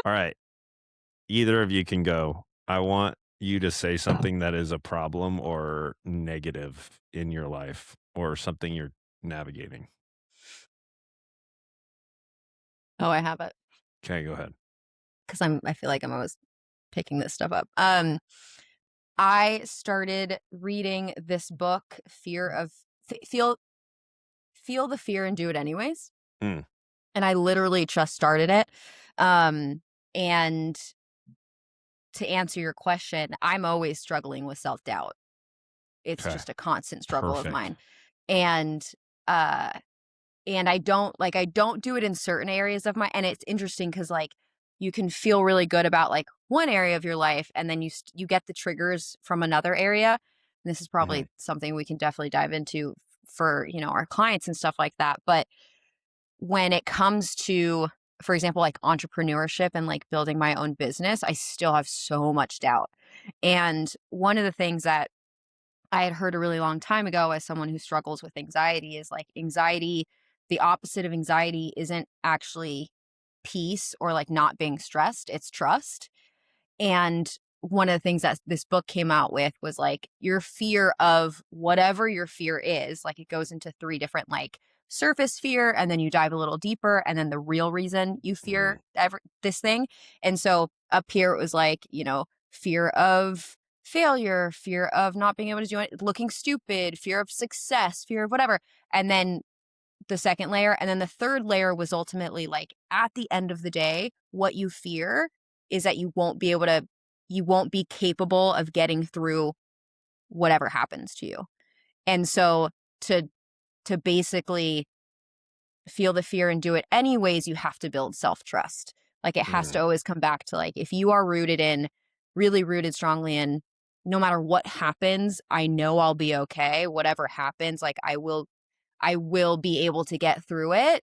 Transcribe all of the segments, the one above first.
All right. Either of you can go. I want you to say something that is a problem or negative in your life or something you're navigating. Oh, I have it Okay, go ahead. because I feel like I'm always picking this stuff up. I started reading this book, Fear of Feel the Fear and Do It Anyways. Mm, And I literally just started it. And to answer your question, I'm always struggling with self-doubt. It's okay. just a constant struggle of Perfect. mine. And uh and I don't do it in certain areas of my, and it's interesting cuz like you can feel really good about like one area of your life and then you get the triggers from another area. And this is Mhm, probably something we can definitely dive into for, our clients and stuff like that. But when it comes to, for example, like entrepreneurship and like building my own business, I still have so much doubt. And one of the things that I had heard a really long time ago as someone who struggles with anxiety is like anxiety, the opposite of anxiety isn't actually peace or like not being stressed, it's trust. And one of the things that this book came out with was like your fear of whatever your fear is, like it goes into three different like surface fear, and then you dive a little deeper, and then the real reason you mhm, fear this thing. And so up here it was like, fear of failure, fear of not being able to do it, looking stupid, fear of success, fear of whatever. And then the second layer. And then the third layer was ultimately like at the end of the day, what you fear is that you won't be capable of getting through whatever happens to you. And so to, to basically feel the fear and do it anyways, you have to build self trust. Like it has to mm, always come back to like, if you are really rooted strongly in, no matter what happens, I know I'll be okay. Whatever happens, like I will be able to get through it.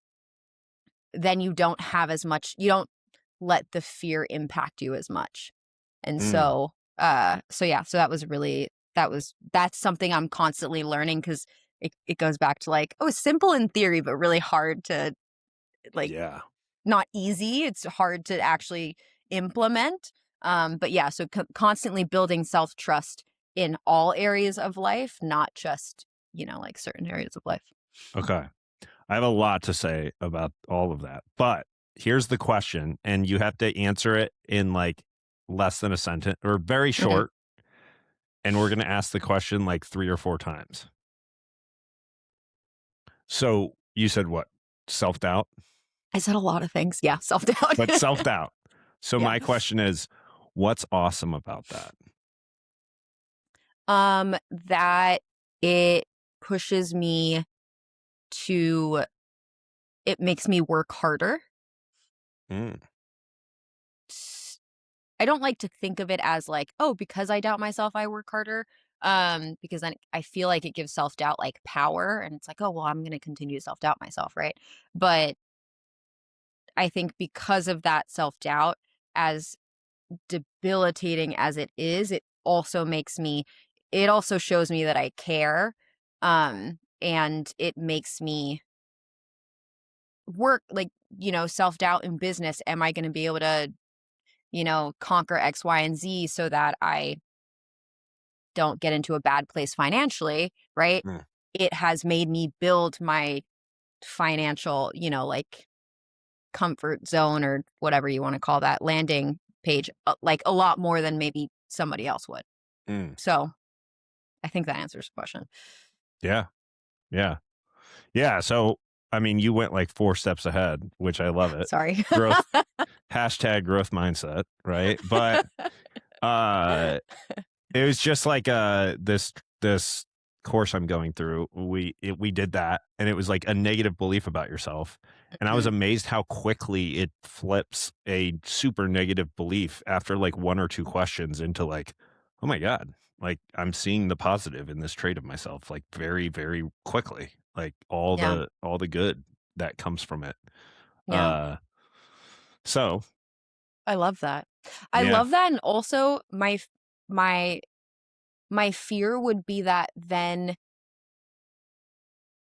Then you don't let the fear impact you as much. And mm. so yeah, so that's something I'm constantly learning because it goes back to like, oh, simple in theory, but really hard to like, Yeah. not easy. It's hard to actually implement. But yeah, so constantly building self trust in all areas of life, not just, like certain areas of life. Okay. I have a lot to say about all of that, but here's the question, and you have to answer it in like less than a sentence or very Mhm. short. And we're going to ask the question like 3 or 4 times. So you said what? Self doubt, I said a lot of things. Yeah, self doubt. but self doubt. So Yeah. my question is, what's awesome about that? That it pushes me to it makes me work harder. Mm, S I don't like to think of it as like, "Oh, because I doubt myself, I work harder." Because then I feel like it gives self-doubt, like, power, and it's like, "Oh, well, I'm gonna continue to self-doubt myself," right? But I think because of that self-doubt, as debilitating as it is, it also shows me that I care, and it makes me work like, self-doubt in business. Am I gonna be able to, conquer X, Y, and Z so that I don't get into a bad place financially, right? mm, It has made me build my financial, like comfort zone or whatever you wanna call that landing page, like a lot more than maybe somebody else would. mm. So I think that answers the question. Yeah. Yeah. Yeah. So, I mean, you went like 4 steps ahead, which I love it. Sorry. Growth, hashtag growth mindset. Right. But, uh, it was just like this course I'm going through. We did that, and it was like a negative belief about yourself, and I was Mhm. amazed how quickly it flips a super negative belief after like 1 or 2 questions into like, oh my god, like I'm seeing the positive in this trait of myself like very very quickly, like Yeah, all the good that comes from it. yeah. Uh, so I love that. I yeah, love that, and also my my fear would be that then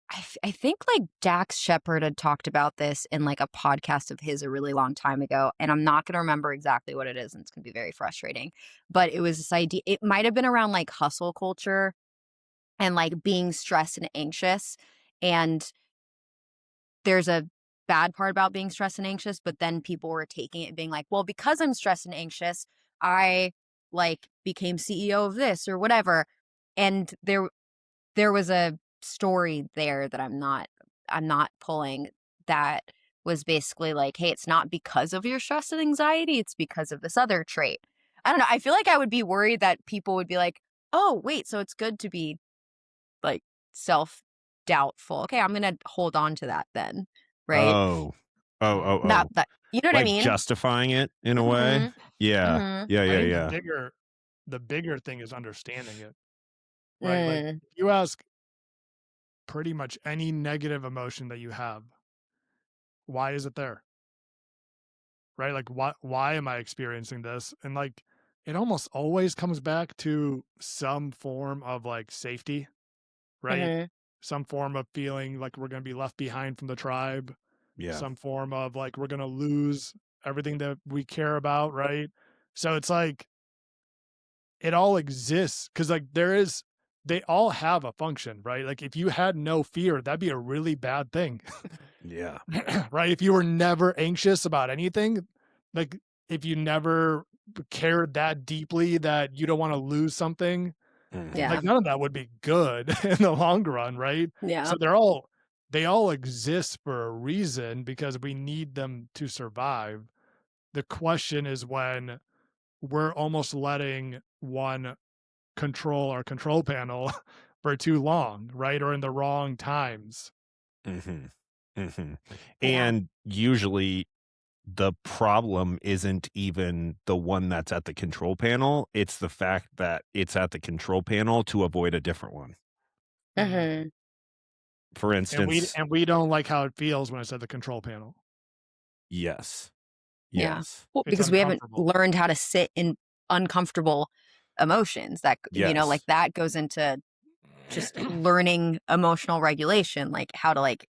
I think, like, Dax Shepard had talked about this in, like, a podcast of his a really long time ago, and I'm not gonna remember exactly what it is, and it's gonna be very frustrating, but it was this idea it might have been around, like, hustle culture and, like, being stressed and anxious, and there's a bad part about being stressed and anxious, but then people were taking it being like, "Well, because I'm stressed and anxious, I, like, became CEO of this or whatever," and there was a story there that I'm not pulling that was basically like, "Hey, it's not because of your stress and anxiety, it's because of this other trait." I don't know, I feel like I would be worried that people would be like, "Oh, wait, so it's good to be, like, self-doubtful. Okay, I'm gonna hold on to that then." Right? Oh. Oh, oh, That oh. that you know what I Like mean? justifying it in a way? Mhm. Yeah. Mhm. Yeah, I yeah, think yeah. the bigger thing is understanding it, right? Like Mm. if you ask pretty much any negative emotion that you have, why is it there? Right? Like why am I experiencing this? And like it almost always comes back to some form of like safety, right? Mhm. Some form of feeling like we're going to be left behind from the tribe, Yeah. some form of like we're going to lose everything that we care about, right? So it's like it all exists because like they all have a function, right? Like if you had no fear, that'd be a really bad thing. Yeah. Right? If you were never anxious about anything, like if you never cared that deeply that you don't want to lose something, Mhm. Yeah. like none of that would be good in the long run, right? Yeah. So they all exist for a reason because we need them to survive. The question is when we're almost letting one control our control panel for too long, right? Or in the wrong times. Mhm. Mhm. Yeah. And usually the problem isn't even the one that's at the control panel, it's the fact that it's at the control panel to avoid a different one. Mhm. Mhm. For And instance, we don't like how it feels when it's at the control panel. yes. Yeah. Yes. Well, It's because we haven't uncomfortable. learned how to sit in uncomfortable emotions that like, Yes. that goes into just learning emotional regulation, like, how to, like,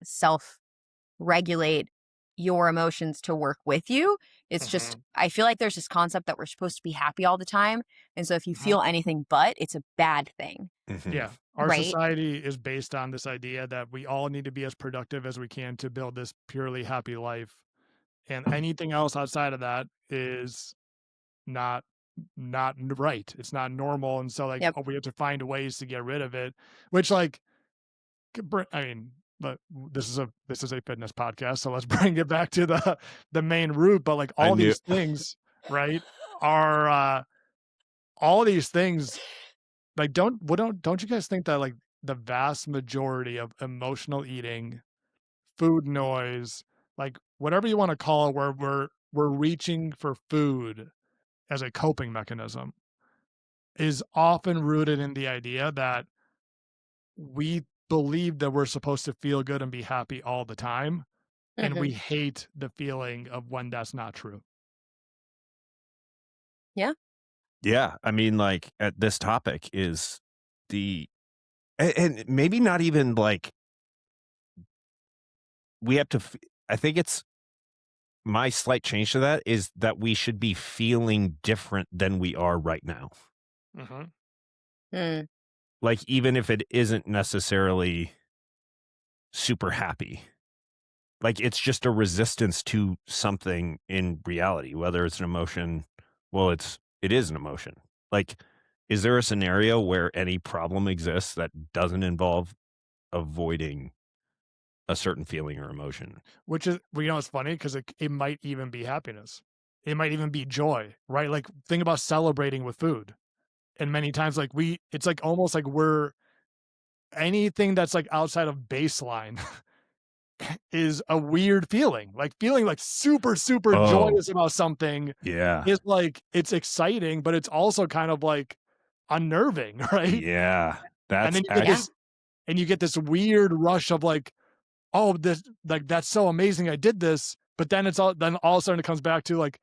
self-regulate your emotions to work with you. It's just Mhm, I feel like there's this concept that we're supposed to be happy all the time, and so if you mhm. feel anything but, it's a bad thing, Mhm. Yeah, our right? society is based on this idea that we all need to be as productive as we can to build this purely happy life, and anything else outside of that is not right. It's not normal, and so, like, Yep. we have to find ways to get rid of it, which, like, I mean, but this is a fitness podcast, so let's bring it back to the main root. But like I all knew these things, right, are all these things like don't you guys think that like the vast majority of emotional eating, food noise, like whatever you want to call it, where we're reaching for food as a coping mechanism, is often rooted in the idea that we believe that we're supposed to feel good and be happy all the time, and we Mhm. hate the feeling of when that's not true. Yeah. yeah, I mean, like, at this topic is the and maybe not even, like, we have to f I think it's my slight change to that is that we should be feeling different than we are right now. Mhm. Mm. Like, even if it isn't necessarily super happy. Like, it's just a resistance to something in reality, whether it's an emotion well, it is an emotion. Like, is there a scenario where any problem exists that doesn't involve avoiding a certain feeling or emotion? Which is well, you know, it's funny because it might even be happiness. It might even be joy, right? Like, think about celebrating with food, and many times, like, it's, like, almost like we're anything that's, like, outside of baseline is a weird feeling. Like, feeling, like, super, super Oh, joyous about something yeah. is, like it's exciting, but it's also kind of, like, unnerving, right? Yeah. And That's then you get Yeah. actually. this weird rush of, like, "Oh, this like, that's so amazing I did this," but then all of a sudden it comes back to, like,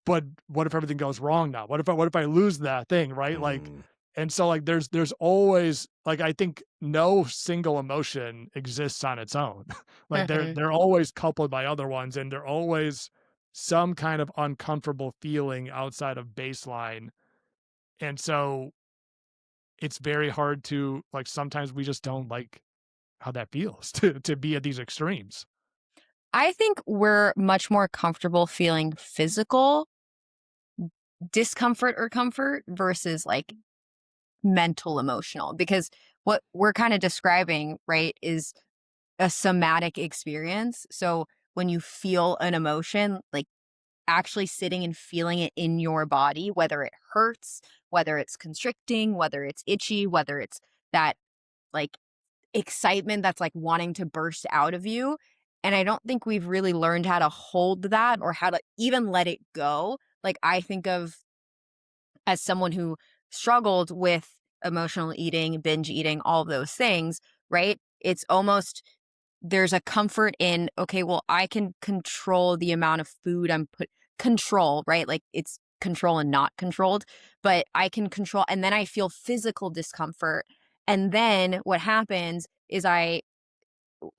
"But what if everything goes wrong now? What if I lose that thing?" Right? Like, And so, like, there's always like, I think no single emotion exists on its own. Like, Mhm. they're always coupled by other ones, and they're always some kind of uncomfortable feeling outside of baseline. And so it's very hard to like, sometimes we just don't like how that feels to be at these extremes. I think we're much more comfortable feeling physical discomfort or comfort versus like mental emotional, because what we're kind of describing, right, is a somatic experience. So when you feel an emotion, like actually sitting and feeling it in your body, whether it hurts, whether it's constricting, whether it's itchy, whether it's that like excitement that's like wanting to burst out of you. And I don't think we've really learned how to hold that or how to even let it go. Like I think of as someone who struggled with emotional eating, binge eating, all of those things, right? It's almost there's a comfort in, okay, well, I can control the amount of food I'm put control, right? Like it's control and not controlled, but I can control and then I feel physical discomfort. And then what happens is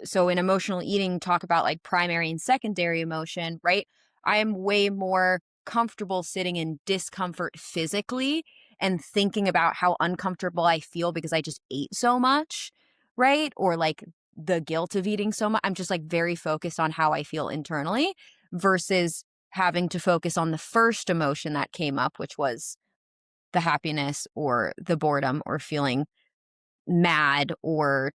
so in emotional eating talk about like primary and secondary emotion, right? I am way more comfortable sitting in discomfort physically and thinking about how uncomfortable I feel because I just ate so much, right? Or like the guilt of eating so much. I'm just like very focused on how I feel internally versus having to focus on the first emotion that came up, which was the happiness or the boredom or feeling mad or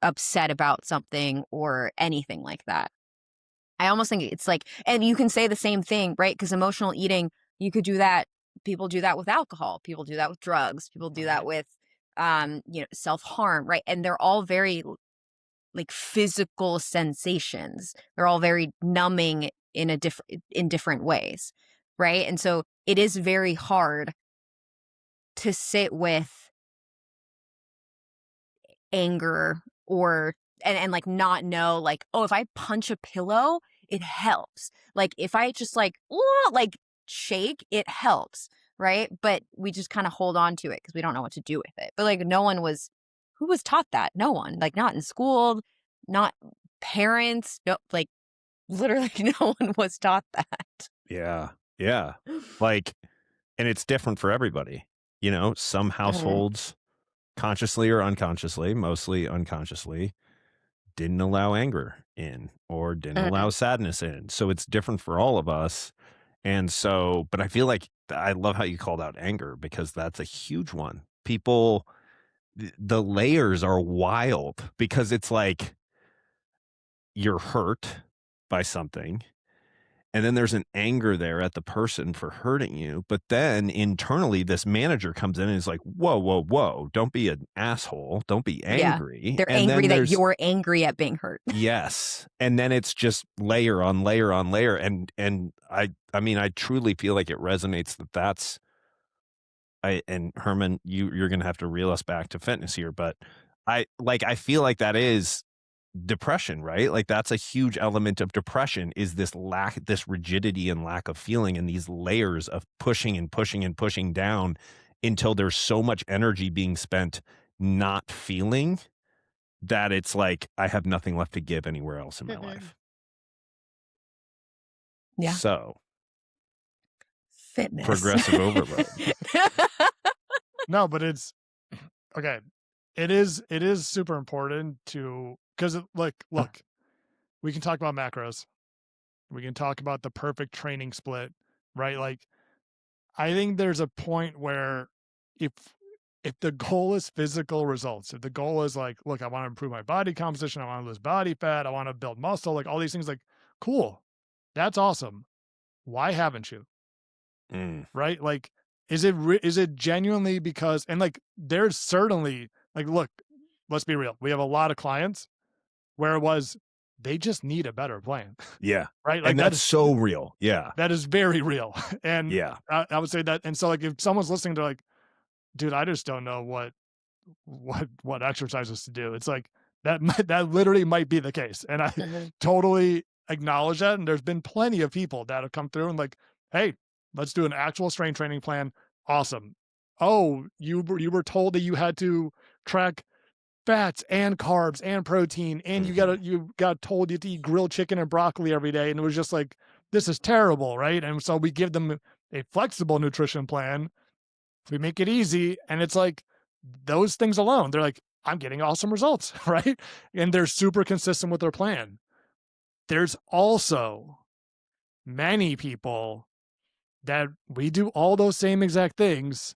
upset about something or anything like that. I almost think it's like, and you can say the same thing, right? Because emotional eating, you could do that. People do that with alcohol. People do that with drugs. People do that Right. with, self harm, right? And they're all very like physical sensations. They're all very numbing in different ways, right? And so it is very hard to sit with anger or and like not know like, oh, if I punch a pillow it helps, like if I just like like shake it helps, right? But we just kind of hold on to it because we don't know what to do with it. But like no one was who was taught that, no one, like not in school, not parents, no, like literally no one was taught that. Yeah. Yeah. Like, and it's different for everybody. You know, some Mhm, households, consciously or unconsciously, mostly unconsciously, didn't allow anger in or didn't allow mhm, sadness in. So it's different for all of us. And so, but I feel like I love how you called out anger because that's a huge one. People, the layers are wild because it's like you're hurt by something. And then there's an anger there at the person for hurting you. But then internally, this manager comes in and is like, whoa, whoa, whoa, don't be an asshole. Don't be yeah, angry. they're And angry then that there's, you're angry at being hurt. yes. And then it's just layer on layer on layer. And I mean, I truly feel like it resonates that that's, and Herman, you're going to have to reel us back to fitness here. But I feel like that is depression, right? Like that's a huge element of depression is this lack, this rigidity and lack of feeling and these layers of pushing and pushing and pushing down until there's so much energy being spent not feeling that it's like I have nothing left to give anywhere else in my Mhm. life. Yeah, So, fitness. progressive overload. No, but it's okay. It is super important to because look, we can talk about macros. We can talk about the perfect training split, right? Like I think there's a point where if if the goal is physical results, if the goal is like, look, I want to improve my body composition, I want to lose body fat, I want to build muscle, like all these things, like, cool, that's awesome. Why haven't you? Mm, Right? Like, is it genuinely because and like there's certainly like look, let's be real. We have a lot of clients where it was they just need a better plan. yeah. Right? Like And that's so real. Yeah. that is very real. And Yeah. I would say that and so like if someone's listening to like, dude, I just don't know what exercises to do. It's like that literally might be the case. And I Mhm. totally acknowledge that. And there's been plenty of people that have come through and like, hey, let's do an actual strength training plan. Awesome. oh, you were told that you had to track fats and carbs and protein, and Mhm. you got told you had to eat grilled chicken and broccoli every day, and it was just like, this is terrible, right? And so we give them a flexible nutrition plan. We make it easy, and it's like those things alone, they're like, I'm getting awesome results, right? And they're super consistent with their plan. There's also many people that we do all those same exact things,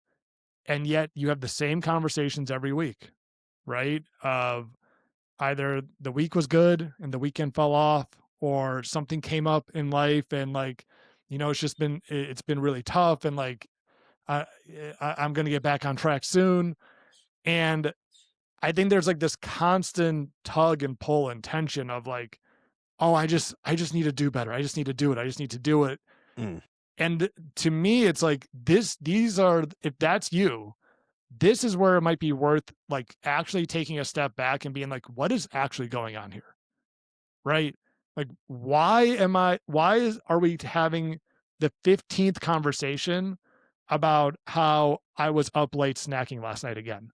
and yet you have the same conversations every week, right? Of either the week was good and the weekend fell off, or something came up in life and like, it's just it's been really tough, and like I, I'm going to get back on track soon. And I think there's like this constant tug and pull and tension of like, oh, I just need to do better. I just need to do it. I just need to do it. Mm. And to me, it's like these are, if that's you, this is where it might be worth like actually taking a step back and being like, what is actually going on here? Right? Like, are we having the 15th conversation about how I was up late snacking last night again?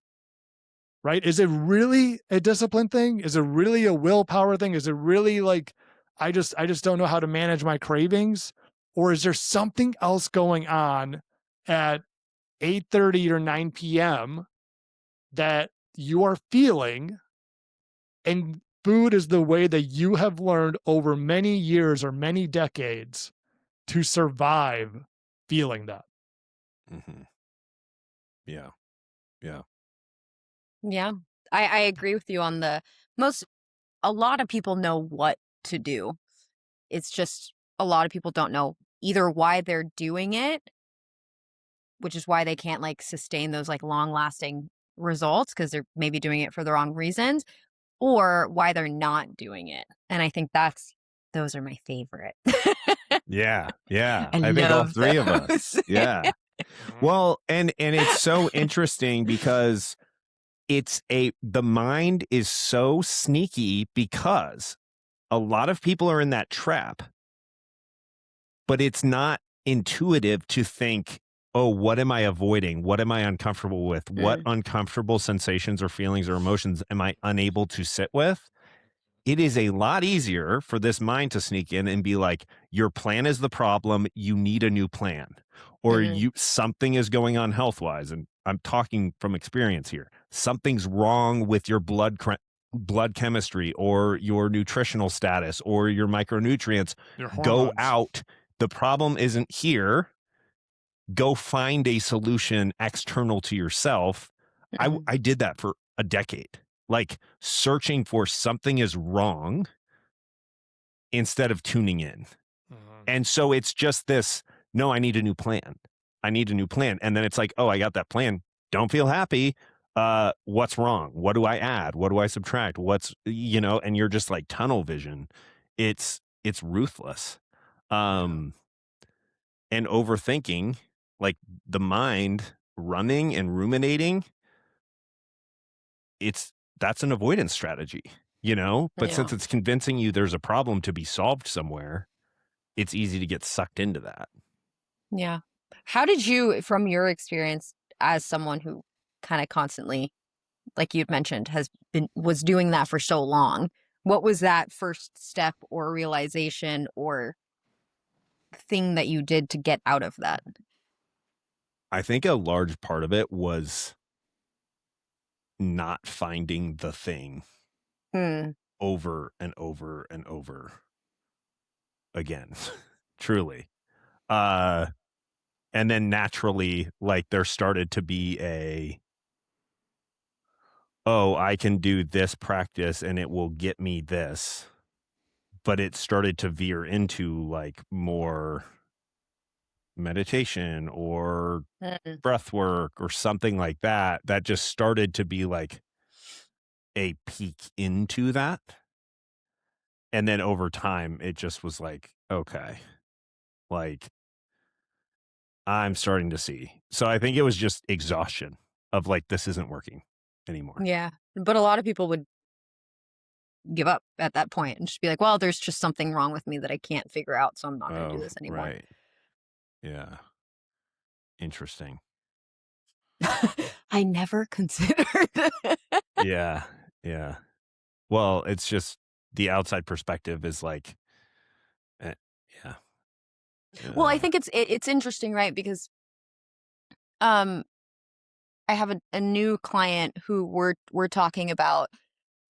Right? Is it really a discipline thing? Is it really a willpower thing? Is it really like I just don't know how to manage my cravings? Or is there something else going on at 8:30 or 9 p.m. that you are feeling, and food is the way that you have learned over many years or many decades to survive feeling that? Mhm. Yeah. Yeah. Yeah. I agree with you on the most a lot of people know what to do. It's just a lot of people don't know either why they're doing it, which is why they can't like sustain those like long lasting results because they're maybe doing it for the wrong reasons, or why they're not doing it. And I think those are my favorite. Yeah. Yeah. I I think all love three of us. those. Yeah. Mhm. Well, and it's so interesting because the mind is so sneaky because a lot of people are in that trap, but it's not intuitive to think, oh, what am I avoiding? What am I uncomfortable with? What Mm, uncomfortable sensations or feelings or emotions am I unable to sit with? It is a lot easier for this mind to sneak in and be like, your plan is the problem. You need a new plan. Or mhm, something is going on health wise. And I'm talking from experience here. Something's wrong with your blood chemistry or your nutritional status or your micronutrients. Your Go hormones. out. The problem isn't here. Go find a solution external to yourself. mhm. I did that for a decade, like searching for something is wrong instead of tuning in. Mhm. And so it's just this, no, I need a new plan. I need a new plan. And then it's like, oh, I got that plan. Don't feel happy. What's wrong? What do I add? What do I subtract? And you're just like tunnel vision. It's ruthless. Yeah. Um, and overthinking, like the mind running and ruminating, that's an avoidance strategy. But Yeah. since it's convincing you there's a problem to be solved somewhere, it's easy to get sucked into that. Yeah. How did you, from your experience as someone who kind of constantly, like you'd mentioned, was doing that for so long, what was that first step or realization or thing that you did to get out of that? I think a large part of it was not finding the thing Hmm. over and over and over again. Truly. Uh and then naturally, like, there started to be oh, I can do this practice and it will get me this. But it started to veer into like more meditation or Mm. breath work or something like that, that just started to be like a peek into that. And then over time, it just was like, okay, like I'm starting to see. So I think it was just exhaustion of like, this isn't working anymore. Yeah. But a lot of people would give up at that point and just be like, well, there's just something wrong with me that I can't figure out. So I'm not going to do Oh, this anymore. right. Yeah. Interesting. I never considered. Yeah. Yeah. Well, it's just the outside perspective is like, eh, yeah. Well, I Uh, think it's interesting, right? Because um I have a new client who we're talking about.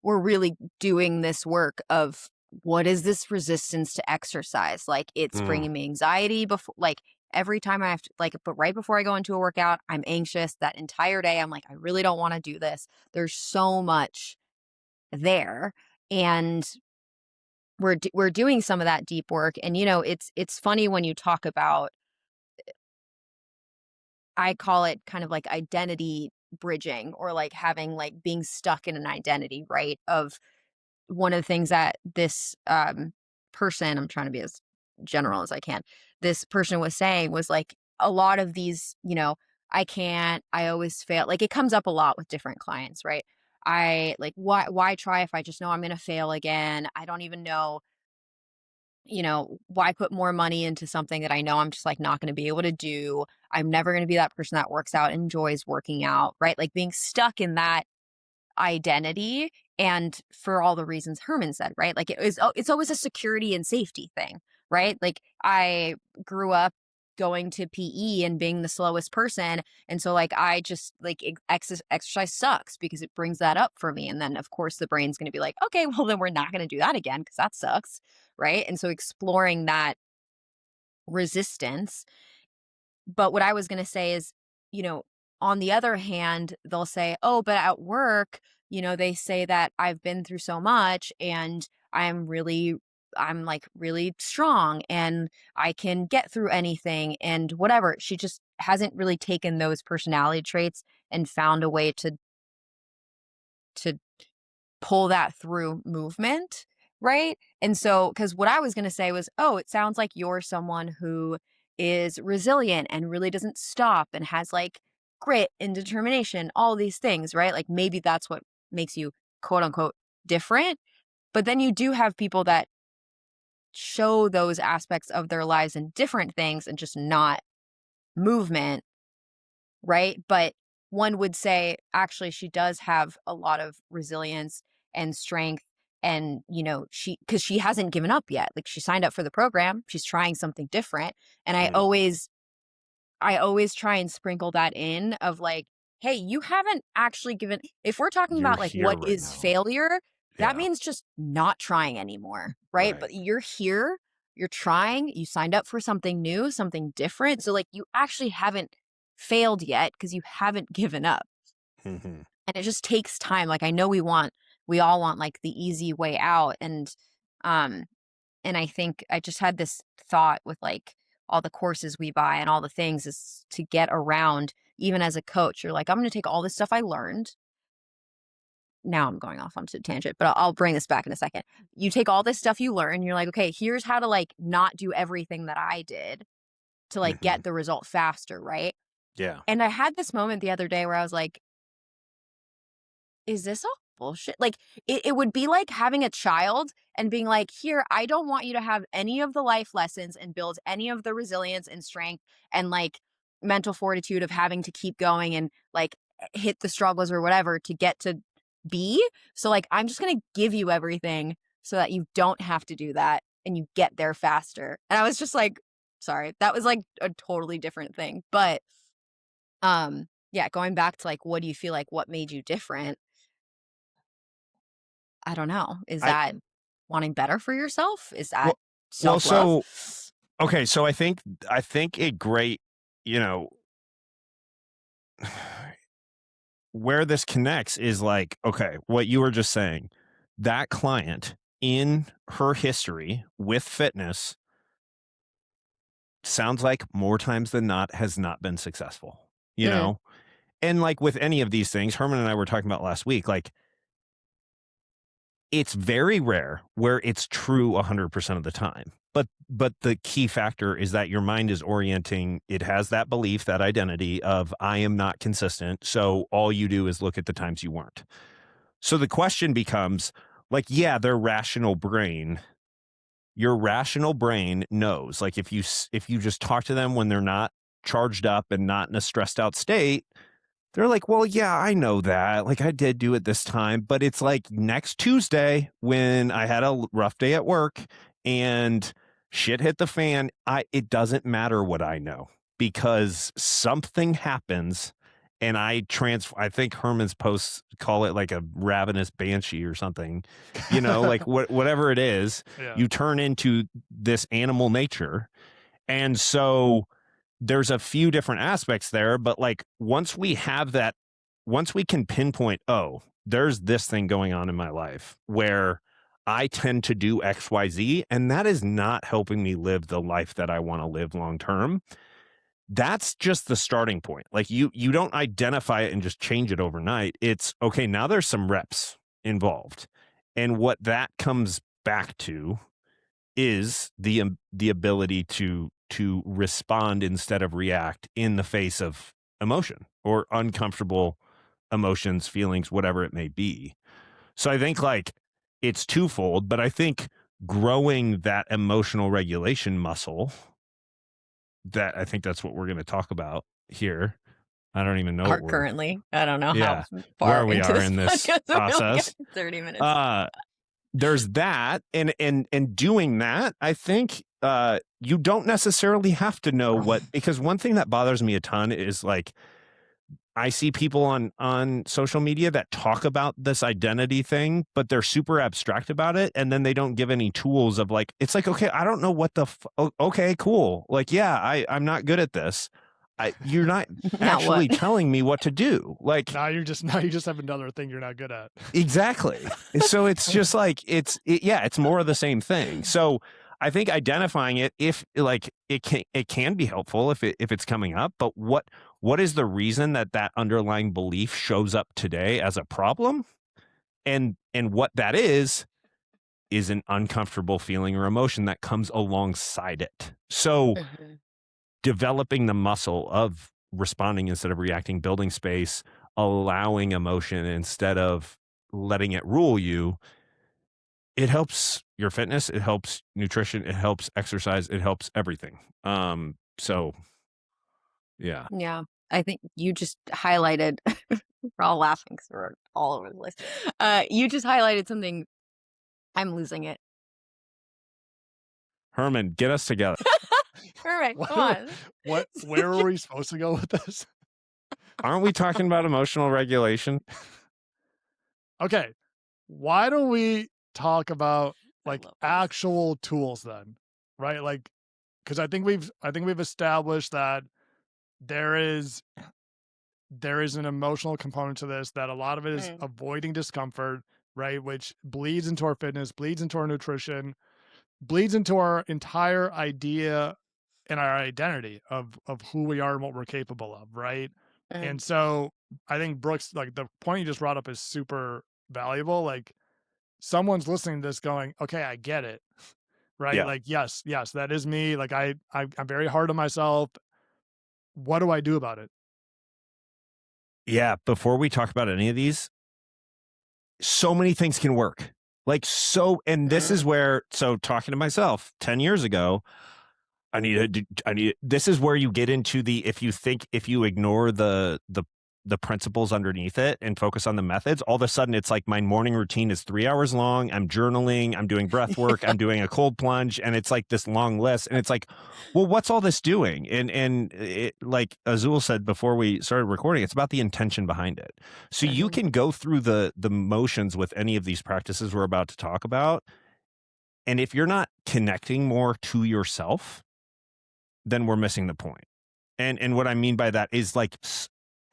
We're really doing this work of what is this resistance to exercise? Like it's mm, bringing me anxiety before, like every time I have to, like, but right before I go into a workout, I'm anxious that entire day. I'm like, I really don't want to do this. There's so much there. And we're doing some of that deep work. And it's funny when you talk about, I call it kind of like identity bridging, or like having, like, being stuck in an identity, right? Of one of the things that this person, I'm trying to be as general as I can, this person was saying was like, a lot of these, I can't, I always fail. Like, it comes up a lot with different clients, right? I like, why try if I just know I'm going to fail again? I don't even know, why put more money into something that I know I'm just, like, not going to be able to do. I'm never going to be that person that works out, enjoys working out, right? Like, being stuck in that identity, and for all the reasons Herman said, right? Like, it's always a security and safety thing, right? Like, I grew up going to PE and being the slowest person, and so, like, I just, like, exercise sucks because it brings that up for me, and then of course the brain's going to be like, okay, well then we're not going to do that again because that sucks, right? And so exploring that resistance. But what I was gonna say is, you know, on the other hand, they'll say, "Oh, but at work, they say that I've been through so much and I'm like really strong and I can get through anything and whatever." She just hasn't really taken those personality traits and found a way to pull that through movement, right? And so, because what I was going to say was, oh, it sounds like you're someone who is resilient and really doesn't stop and has, like, grit and determination, all these things, right? Like, maybe that's what makes you, quote unquote, different. But then you do have people that show those aspects of their lives in different things and just not movement, right? But one would say, actually, she does have a lot of resilience and strength. And, because she hasn't given up yet. Like, she signed up for the program, she's trying something different. And mm. I always try and sprinkle that in of like, hey, you haven't actually given, if we're talking You're about like here what right is now. failure, that Yeah. means just not trying anymore, right? Right. But you're here, you're trying, you signed up for something new, something different. So, like, you actually haven't failed yet because you haven't given up. Hmm. And it just takes time. Like, I know we all want, like, the easy way out. Um, and I think I just had this thought with, like, all the courses we buy and all the things, is to get around, even as a coach, you're like, I'm going to take all this stuff I learned. Now I'm going off onto a tangent, but I'll bring this back in a second. You take all this stuff you learn, you're like, okay, here's how to, like, not do everything that I did to, like, Hmm. get the result faster, right? Yeah. And I had this moment the other day where I was like, is this all bullshit? Like, it would be like having a child and being like, here, I don't want you to have any of the life lessons and build any of the resilience and strength and, like, mental fortitude of having to keep going and, like, hit the struggles or whatever to get to B. So, like, I'm just going to give you everything so that you don't have to do that and you get there faster. And I was just like, sorry, that was like a totally different thing. But yeah, going back to, like, what do you feel like, what made you different? I don't know. Is I that wanting better for yourself? Is that well, well, self-love? so okay, so I think a great, you know, where this connects is like, okay, what you were just saying. That client in her history with fitness sounds like more times than not has not been successful, you Mm, know? And like with any of these things, Herman and I were talking about last week, like it's very rare where it's true 100% of the time. But the key factor is that your mind is orienting, it has that belief, that identity of I am not consistent. So all you do is look at the times you weren't. So the question becomes like, yeah, your rational brain knows, like if you just talk to them when they're not charged up and not in a stressed out state, they're like, well, yeah, I know that. Like, I did do it this time, but it's like next Tuesday when I had a rough day at work and shit hit the fan. It doesn't matter what I know because something happens and I think Herman's posts call it like a ravenous banshee or something, like whatever it is, Yeah. you turn into this animal nature. And so there's a few different aspects there, but like once we can pinpoint, oh, there's this thing going on in my life where I tend to do XYZ, and that is not helping me live the life that I want to live long term. That's just the starting point. Like you don't identify it and just change it overnight. It's okay, now there's some reps involved. And what that comes back to is the ability to respond instead of react in the face of emotion or uncomfortable emotions, feelings, whatever it may be. So I think like it's twofold, but I think growing that emotional regulation muscle, that I think that's what we're going to talk about here. I don't even know what currently. I don't know yeah, how far where we into are in this process. 30 minutes. There's that, and doing that, I think you don't necessarily have to know what, because one thing that bothers me a ton is like I see people on social media that talk about this identity thing, but they're super abstract about it, and then they don't give any tools of like, it's like, okay, I don't know what okay, cool, like, yeah, I'm not good at this. You're not actually telling me what to do. Like now you just have another thing you're not good at. Exactly. So it's just like it's more of the same thing. So I think identifying it, if like it can be helpful if it's coming up, but what is the reason that underlying belief shows up today as a problem, and what that is an uncomfortable feeling or emotion that comes alongside it. So developing the muscle of responding instead of reacting, building space, allowing emotion instead of letting it rule you, it helps your fitness, it helps nutrition, it helps exercise, it helps everything. So yeah. Yeah. I think you just highlighted, we're all laughing because we're all over the place. You just highlighted something. I'm losing it. Herman, get us together. Herman, come on. Where are we supposed to go with this? Aren't we talking about emotional regulation? Okay. Why don't we talk about like actual tools then? Right? Like, because I think we've established that there is an emotional component to this, that a lot of it is avoiding discomfort, right? Which bleeds into our fitness, bleeds into our nutrition, bleeds into our entire idea and our identity of who we are and what we're capable of, right? And so I think Brooks, like the point you just brought up is super valuable. Like someone's listening to this going, okay, I get it. Right? Yeah. Like, yes, that is me. Like I'm very hard on myself. What do I do about it? Yeah. Before we talk about any of these, so many things can work. Like and this is where, so talking to myself 10 years ago, this is where you get into if you ignore the principles underneath it and focus on the methods, all of a sudden it's like my morning routine is 3 hours long. I'm journaling, I'm doing breath work, I'm doing a cold plunge, and it's like this long list. And it's like, well, what's all this doing? And it, like Azul said before we started recording, it's about the intention behind it. So you can go through the motions with any of these practices we're about to talk about. And if you're not connecting more to yourself, then we're missing the point. And what I mean by that is like,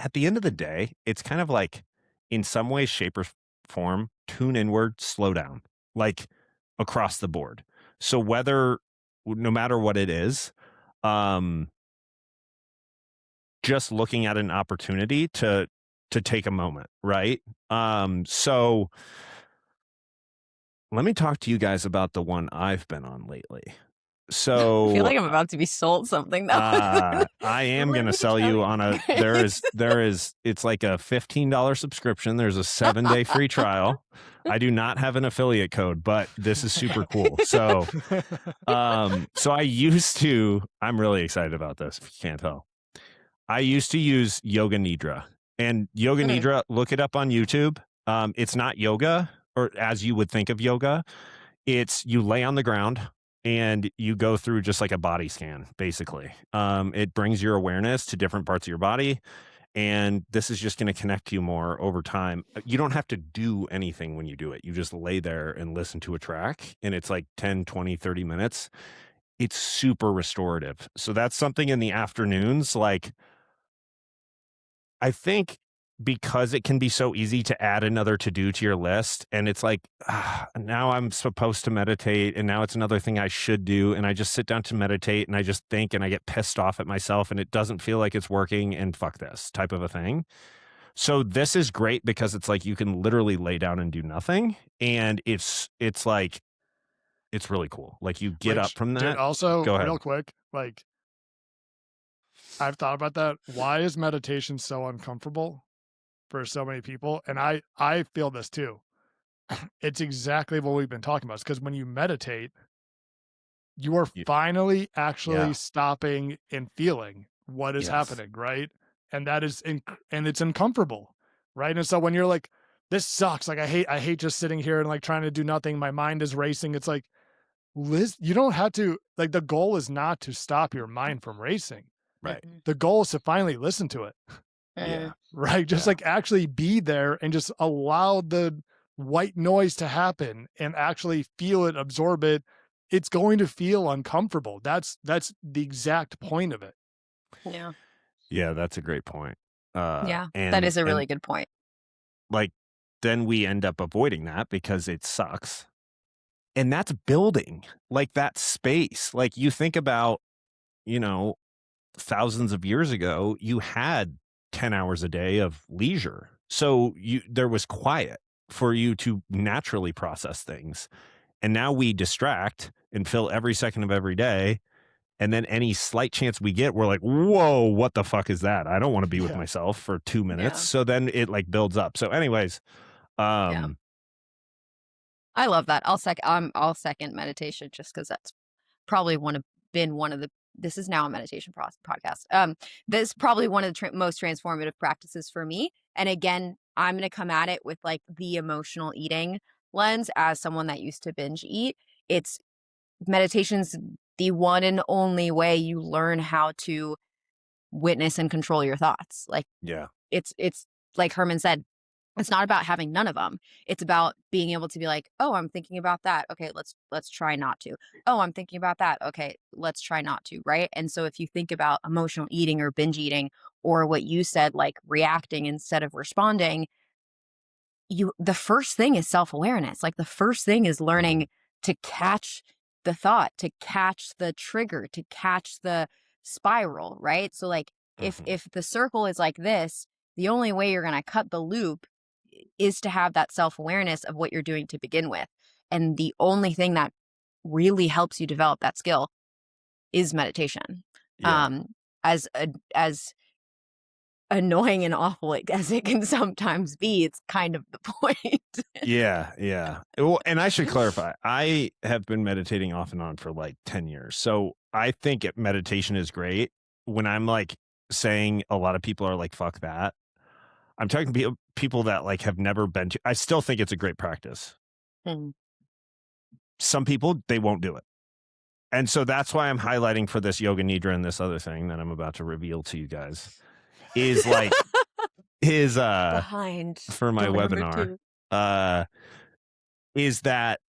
at the end of the day, it's kind of like in some way, shape, or form, tune inward, slow down, like across the board. So no matter what it is, just looking at an opportunity to take a moment, right? So let me talk to you guys about the one I've been on lately. So I feel like I'm about to be sold something though. I am going to sell you on there is it's like a $15 subscription. There's a 7-day free trial. I do not have an affiliate code, but this is super cool. So I'm really excited about this, if you can't tell. I used to use Yoga Nidra, And yoga Mm. nidra, look it up on YouTube. It's not yoga, or as you would think of yoga. It's you lay on the ground and you go through just like a body scan, basically. It brings your awareness to different parts of your body. And this is just going to connect you more over time. You don't have to do anything when you do it. You just lay there and listen to a track, and it's like 10, 20, 30 minutes. It's super restorative. So that's something in the afternoons. Like, I think because it can be so easy to add another to do to your list, and it's like, now I'm supposed to meditate, and now it's another thing I should do. And I just sit down to meditate and I just think and I get pissed off at myself and it doesn't feel like it's working and fuck this type of a thing. So this is great because it's like you can literally lay down and do nothing. And it's like, it's really cool. Like you get up Which, from dude, that. also Go ahead. real quick, like I've thought about that. Why is meditation so uncomfortable for so many people? And I feel this too. It's exactly what we've been talking about. Because when you meditate, you are Y- finally actually Yeah. stopping and feeling what is Yes. happening, right? And that is and it's uncomfortable, right? And so when you're like, this sucks. Like I hate just sitting here and like trying to do nothing. My mind is racing. It's like, Liz, you don't have to like the goal is not to stop your mind from racing. Right. Mhm. The goal is to finally listen to it, Mm. Yeah. right? Just Yeah. like actually be there and just allow the white noise to happen and actually feel it, absorb it. It's going to feel uncomfortable. That's the exact point of it. Yeah. Yeah. That's a great point. Yeah. That And is a really good point. like, then we end up avoiding that because it sucks. And that's building like that space. Like you think about, you know, thousands of years ago, you had 10 hours a day of leisure. So there was quiet for you to naturally process things. And now we distract and fill every second of every day. And then any slight chance we get, we're like, whoa, what the fuck is that? I don't want to be with Yeah. myself for 2 minutes. Yeah. So then it like builds up. So anyways, Yeah. um, I love that. I'll second meditation just because that's probably one of the this is now a meditation podcast. This is probably one of the most transformative practices for me. And again, I'm going to come at it with like the emotional eating lens as someone that used to binge eat. It's meditation's the one and only way you learn how to witness and control your thoughts. Like yeah, it's like Herman said, it's not about having none of them. It's about being able to be like, "Oh, I'm thinking about that. Okay, let's try not to. Oh, I'm thinking about that. Okay, let's try not to." Right? And so if you think about emotional eating or binge eating or what you said like reacting instead of responding, you the first thing is self-awareness. Like the first thing is mhm, learning to catch the thought, to catch the trigger, to catch the spiral, right? So like mhm, if the circle is like this, the only way you're going to cut the loop is to have that self-awareness of what you're doing to begin with. And the only thing that really helps you develop that skill is meditation. yeah. Um as annoying and awful like as it can sometimes be, it's kind of the point. Yeah, yeah. Well, and I should clarify, I have been meditating off and on for like 10 years. So I think meditation is great. When I'm like saying a lot of people are like, fuck that, I'm talking to people that like have never been to, I still think it's a great practice. Mm. Some people, they won't do it. And so that's why I'm highlighting for this yoga nidra and this other thing that I'm about to reveal to you guys is like, is, Behind for my door number webinar, 2. uh, is that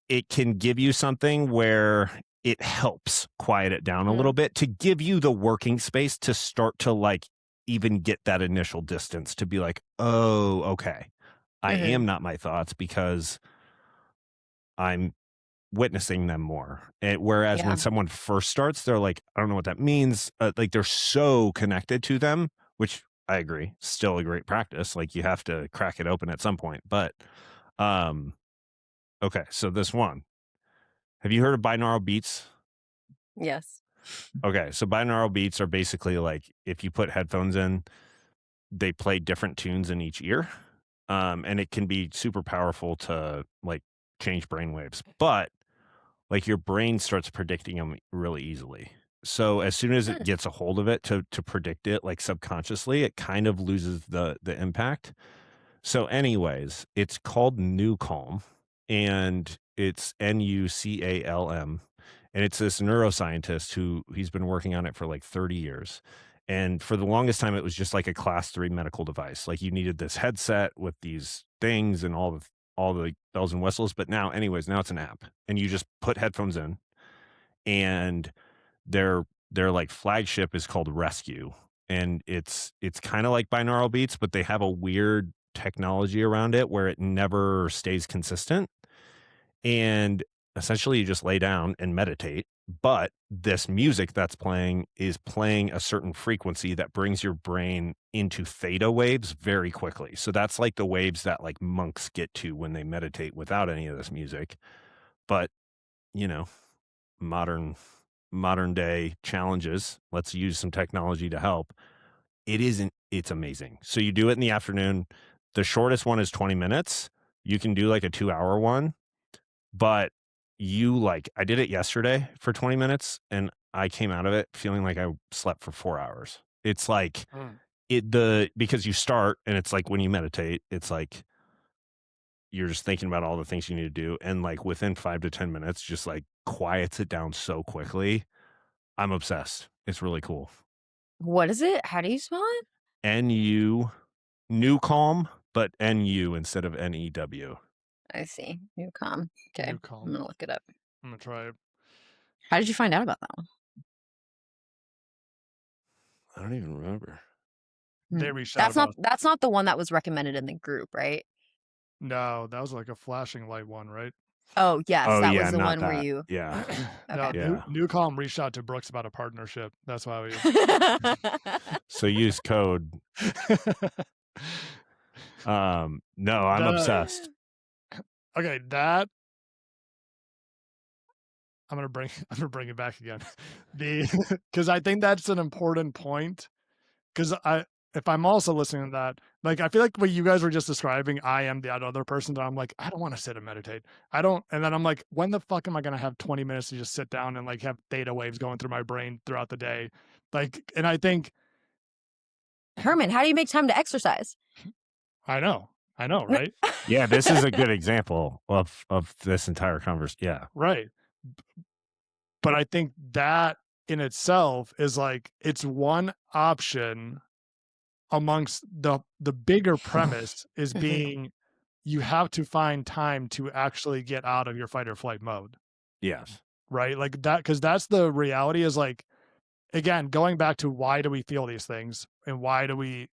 it can give you something where it helps quiet it down a little Mhm, bit to give you the working space to start to like even get that initial distance to be like, oh, okay, I mhm, am not my thoughts because I'm witnessing them more. Whereas when yeah, someone first starts, they're like, I don't know what that means. Like they're so connected to them, which I agree, still a great practice. Like you have to crack it open at some point. But um, okay, so this one. Have you heard of binaural beats? yes. Okay, so binaural beats are basically like if you put headphones in, they play different tunes in each ear. And it can be super powerful to like change brain waves. But like your brain starts predicting them really easily. So as soon as it gets a hold of it to predict it, like subconsciously, it kind of loses the impact. So, anyways, it's called Nucalm, and it's Nucalm, and it's this neuroscientist who he's been working on it for like 30 years. And for the longest time, it was just like a class 3 medical device. Like you needed this headset with these things and all the bells and whistles. But now, anyways, now it's an app, and you just put headphones in, and their like flagship is called Rescue, and it's kind of like binaural beats, but they have a weird technology around it where it never stays consistent. And essentially, you just lay down and meditate. But this music that's playing is playing a certain frequency that brings your brain into theta waves very quickly. So that's like the waves that like monks get to when they meditate without any of this music. But, you know, modern modern day challenges. Let's use some technology to help. It's amazing. So you do it in the afternoon. The shortest one is 20 minutes. You can do like a 2-hour one, but I did it yesterday for 20 minutes and I came out of it feeling like I slept for 4 hours. It's like because you start and it's like when you meditate, it's like you're just thinking about all the things you need to do. And like within 5 to 10 minutes, just like quiets it down so quickly. I'm obsessed. It's really cool. What is it? How do you spell it? NU, Nucalm, but NU instead of NEW. I see. Nucalm. Okay. Nucalm. I'm gonna look it up. I'm gonna try it. How did you find out about that one? I don't even remember. They reached out. That's not the one that was recommended in the group, right? No, that was like a flashing light one, right? Oh yes, Oh, that yeah, was the not one where that. you. Yeah. No, Okay. Yeah. Nucalm reached out to Brooks about a partnership. That's why we. So use code. No, I'm obsessed. Okay, that I'm gonna bring it back again. Because I think that's an important point. Because if I'm also listening to that, like I feel like what you guys were just describing, I am that other person that I'm like, I don't want to sit and meditate. I don't, and then I'm like, when the fuck am I gonna have 20 minutes to just sit down and like have theta waves going through my brain throughout the day? Like, and I think Herman, how do you make time to exercise? I know, right? Yeah, this is a good example of this entire conversation. Yeah. Right. But I think that in itself is like it's one option amongst the bigger premise is being you have to find time to actually get out of your fight or flight mode. Yes. Right? Like that, because that's the reality is like again, going back to why do we feel these things and why do we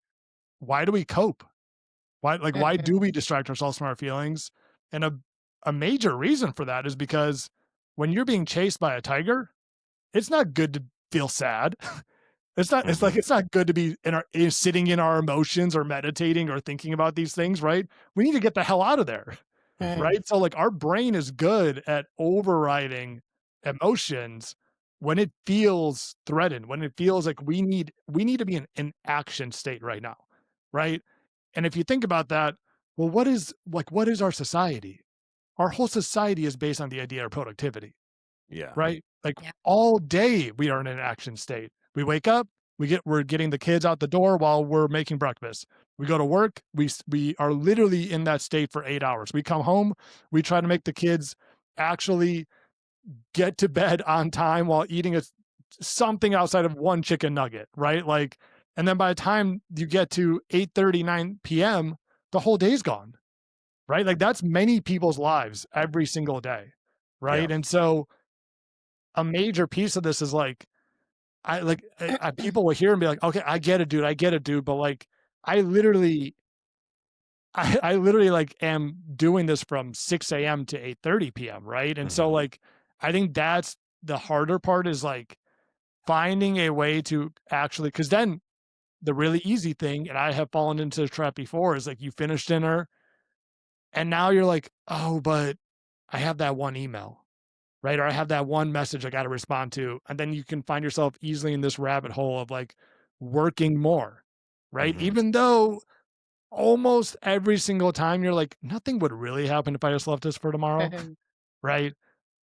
cope? Why do we distract ourselves from our feelings? And a major reason for that is because when you're being chased by a tiger, it's not good to feel sad. It's not. It's like it's not good to be sitting in our emotions or meditating or thinking about these things. Right? We need to get the hell out of there. Right? So like our brain is good at overriding emotions when it feels threatened. When it feels like we need to be in an action state right now. Right? And if you think about that, well, what is our society? Our whole society is based on the idea of productivity. Yeah. Right? Like Yeah. all day we are in an action state. We wake up, we're getting the kids out the door while we're making breakfast. We go to work, we are literally in that state for 8 hours. We come home, we try to make the kids actually get to bed on time while eating something outside of one chicken nugget, right? Like, and then by the time you get to 8:30, 9 p.m., the whole day's gone, right? Like that's many people's lives every single day, right? Yeah. And so a major piece of this is like, people will hear and be like, okay, I get it, dude. But like, I literally like am doing this from 6 a.m. to 8:30 p.m. Right. And so like, I think that's the harder part is like finding a way to actually, cause then the really easy thing, and I have fallen into the trap before is like you finish dinner and now you're like, oh, but I have that one email. Right. Or I have that one message I got to respond to. And then you can find yourself easily in this rabbit hole of like working more. Right. Even though almost every single time you're like, nothing would really happen if I just left this for tomorrow. Right.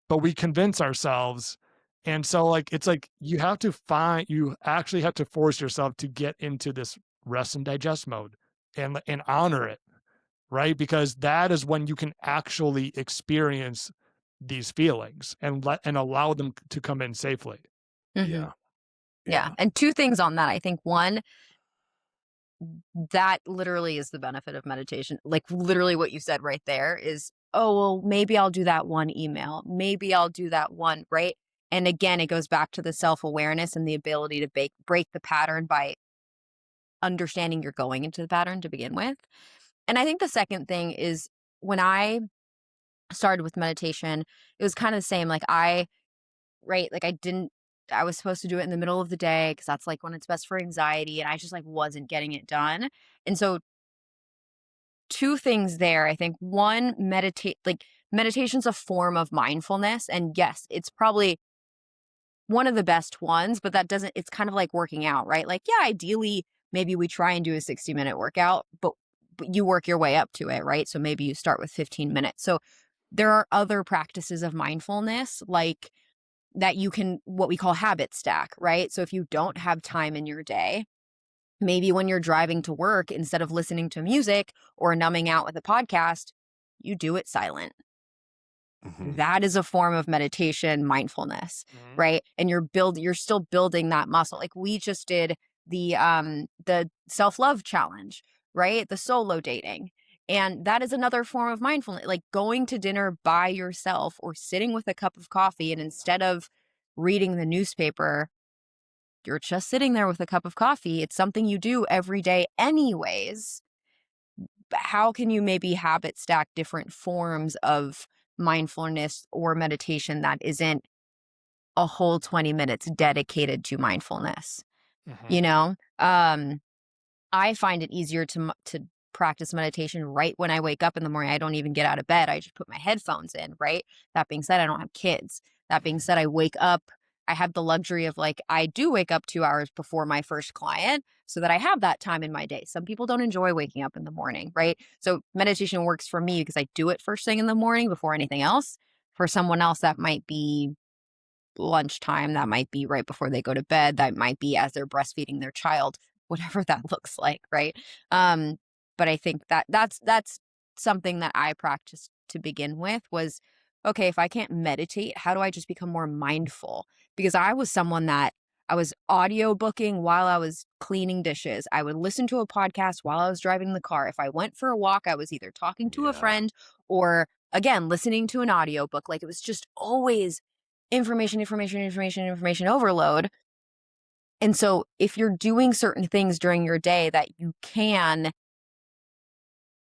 But we convince ourselves. And so, like, it's like you actually have to force yourself to get into this rest and digest mode and honor it, right? Because that is when you can actually experience these feelings and allow them to come in safely. Mhm. Yeah. Yeah, Yeah. and 2 things on that. I think 1, that literally is the benefit of meditation. Like, literally what you said right there is, "Oh, well, maybe I'll do that one email. Maybe I'll do that one," right? And again, it goes back to the self-awareness and the ability to break the pattern by understanding you're going into the pattern to begin with. And I think the second thing is when I started with meditation, it was kinda the same, like, right, like, I was supposed to do it in the middle of the day because that's, like, when it's best for anxiety, and I just, like, wasn't getting it done. And so 2 things there, I think. 1, meditation's a form of mindfulness, and yes, it's probably one of the best ones, but that doesn't it's kind of like working out, right? Like, yeah, ideally, maybe we try and do a 60-minute workout, but you work your way up to it, right? So maybe you start with 15 minutes. So there are other practices of mindfulness, like that you can what we call habit stack, right? So if you don't have time in your day, maybe when you're driving to work, instead of listening to music or numbing out with a podcast, you do it silent. Mhm. That is a form of meditation, mindfulness, Mhm. right? And you're still building that muscle. Like we just did the self-love challenge, right? The solo dating. And that is another form of mindfulness, like going to dinner by yourself or sitting with a cup of coffee, and instead of reading the newspaper, you're just sitting there with a cup of coffee. It's something you do every day anyways. But how can you maybe habit stack different forms of mindfulness or meditation that isn't a whole 20 minutes dedicated to mindfulness, you Mhm. know? I find it easier to practice meditation right when I wake up in the morning. I don't even get out of bed. I just put my headphones in, right? That being said, I don't have kids. That being said, I wake up. I have the luxury of like I do wake up 2 hours before my first client so that I have that time in my day. Some people don't enjoy waking up in the morning, right? So meditation works for me because I do it first thing in the morning before anything else. For someone else that might be lunchtime, that might be right before they go to bed, that might be as they're breastfeeding their child, whatever that looks like, right? Um, but I think that's something that I practiced to begin with was, okay, if I can't meditate, how do I just become more mindful? Because I was someone that I was audio booking while I was cleaning dishes. I would listen to a podcast while I was driving the car. If I went for a walk, I was either talking to a Yeah. friend or again listening to an audiobook. Like it was just always information overload. And so if you're doing certain things during your day that you can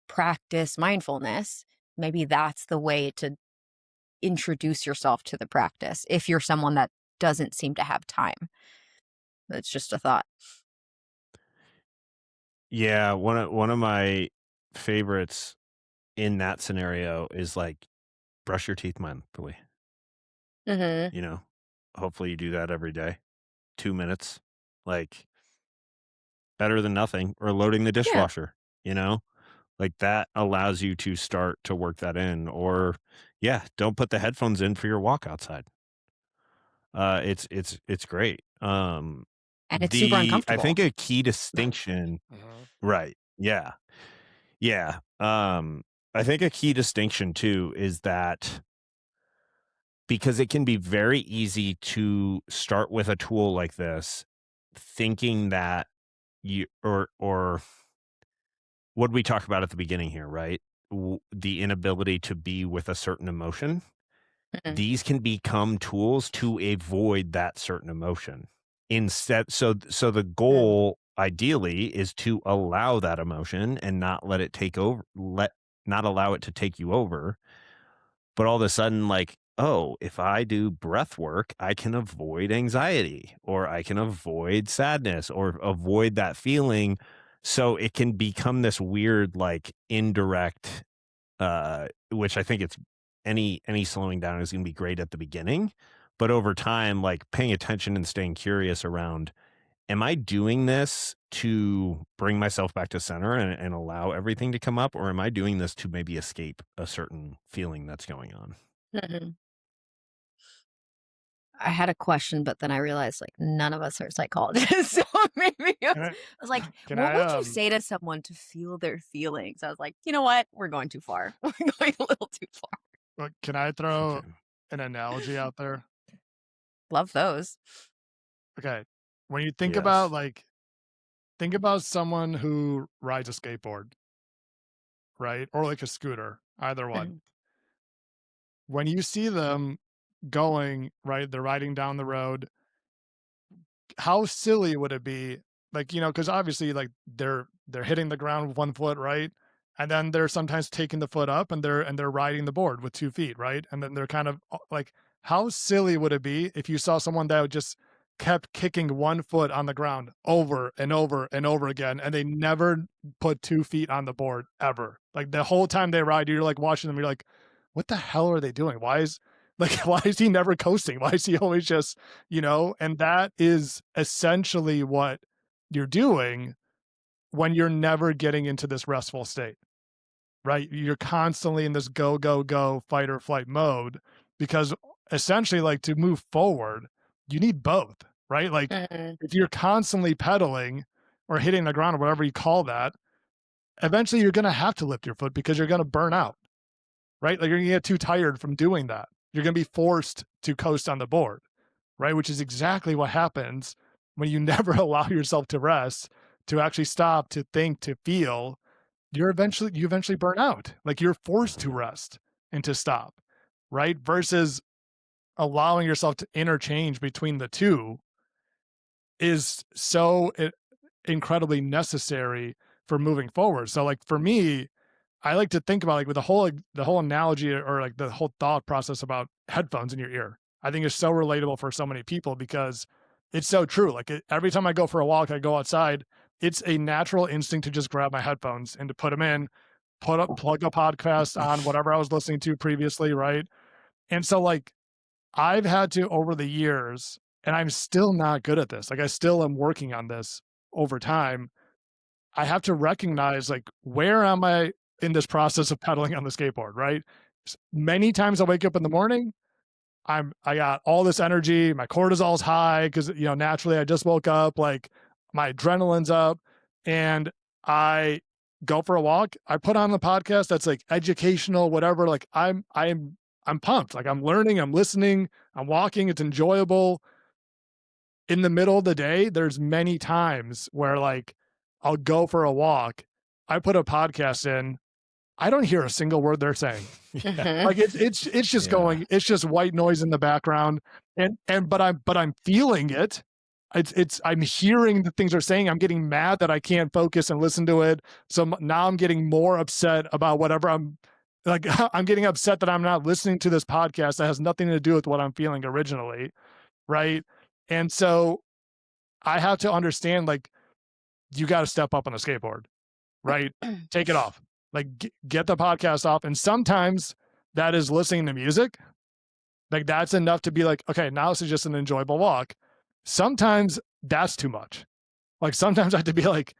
practice mindfulness, maybe that's the way to introduce yourself to the practice if you're someone that doesn't seem to have time. That's just a thought. Yeah, one of my favorites in that scenario is like brush your teeth mindfully, Mhm. you know? Hopefully you do that every day. 2 minutes. Like better than nothing, or loading the Yeah. dishwasher, you know? Like that allows you to start to work that in, or yeah, don't put the headphones in for your walk outside. It's great. And it's super I think uncomfortable. a key distinction, Mhm. right? Yeah, yeah. I think a key distinction too is that because it can be very easy to start with a tool like this, thinking that you or what we talked about at the beginning here, right? The inability to be with a certain emotion. Mhm. These can become tools to avoid that certain emotion. Instead, so the Mm. goal ideally is to allow that emotion and not let it take over, not allow it to take you over. But all of a sudden, like, oh, if I do breath work, I can avoid anxiety or I can avoid sadness or avoid that feeling. So it can become this weird, like indirect, which I think it's any slowing down is going to be great at the beginning. But over time, like paying attention and staying curious around, am I doing this to bring myself back to center and allow everything to come up? Or am I doing this to maybe escape a certain feeling that's going on? Mhm. I had a question, but then I realized like none of us are psychologists. So maybe Can I, I was like, can what I would you say to someone to feel their feelings? I was like, you know what? We're going too far. We're going a little too far. can I throw Okay. an analogy out there? Love those. Okay. When you think about Yes. think about someone who rides a skateboard, right? Or like a scooter, either one. Mhm. When you see them going, right, they're riding down the road, how silly would it be? Like, because obviously like they're hitting the ground with 1 foot, right? And then they're sometimes taking the foot up and they're riding the board with 2 feet, right? And then they're kind of like, how silly would it be if you saw someone that would just kept kicking 1 foot on the ground over and over and over again, and they never put 2 feet on the board ever? Like the whole time they ride, you're like watching them, you're like, what the hell are they doing? Why is like why is he never coasting? Why is he always just and that is essentially what you're doing when you're never getting into this restful state, right? You're constantly in this go, go, go, fight or flight mode because essentially, like to move forward, you need both, right? Like Mhm. if you're constantly pedaling or hitting the ground or whatever you call that, eventually you're going to have to lift your foot because you're going to burn out, right? Like you're going to get too tired from doing that. You're going to be forced to coast on the board, right? Which is exactly what happens when you never allow yourself to rest, to actually stop, to think, to feel. You eventually burn out. Like you're forced to Mhm. rest and to stop, right? Versus allowing yourself to interchange between the two is so incredibly necessary for moving forward. So like for me, I like to think about like with the whole analogy or like the whole thought process about headphones in your ear. I think it's so relatable for so many people because it's so true. Like every time I go for a walk, I go outside, it's a natural instinct to just grab my headphones and to put them in, plug a podcast on whatever I was listening to previously, right? And so like I've had to over the years, and I'm still not good at this. Like I still am working on this over time. I have to recognize like where am I in this process of pedaling on the skateboard, right? Many times I wake up in the morning, I got all this energy, my cortisol's high because naturally I just woke up, like my adrenaline's up, and I go for a walk. I put on the podcast that's like educational, whatever. Like I'm pumped. Like I'm learning, I'm listening, I'm walking, it's enjoyable. In the middle of the day, there's many times where like I'll go for a walk. I put a podcast in. I don't hear a single word they're saying. Yeah. Mhm. Like it's just Yeah. going, it's just white noise in the background. And but I'm feeling it. It's I'm hearing the things they're saying. I'm getting mad that I can't focus and listen to it. So now I'm getting more upset about whatever I'm like I'm getting upset that I'm not listening to this podcast that has nothing to do with what I'm feeling originally, right? And so I have to understand like you got to step up on the skateboard, right? Take it off. Like get the podcast off. And sometimes that is listening to music. Like that's enough to be like, okay, now this is just an enjoyable walk. Sometimes that's too much. Like sometimes I have to be like,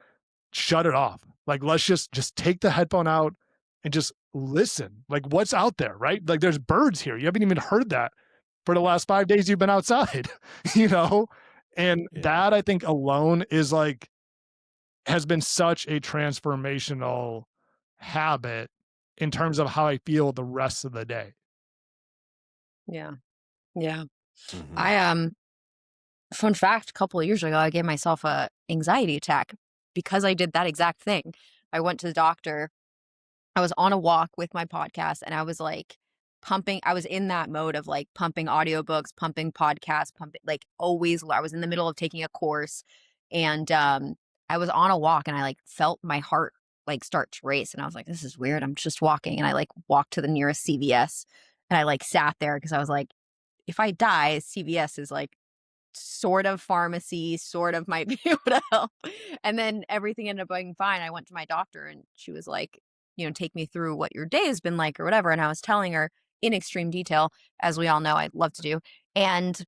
shut it off. Like let's just take the headphone out and just listen. Like what's out there, right? Like there's birds here. You haven't even heard that for the last 5 days you've been outside, you know? And Yeah. that I think alone is like has been such a transformational habit in terms of how I feel the rest of the day. Yeah. Yeah. Mhm. I fun fact, a couple of years ago, I gave myself a anxiety attack because I did that exact thing. I went to the doctor. I was on a walk with my podcast and I was like pumping. I was in that mode of like pumping audiobooks, pumping podcasts, pumping like always. I was in the middle of taking a course and I was on a walk and I like felt my heart like start to race and I was like, this is weird. I'm just walking and I like walked to the nearest CVS and I like sat there because I was like, if I die, CVS is like sort of pharmacy, sort of might be able to help. And then everything ended up being fine. I went to my doctor and she was like, take me through what your day has been like or whatever. And I was telling her in extreme detail, as we all know I love to do. And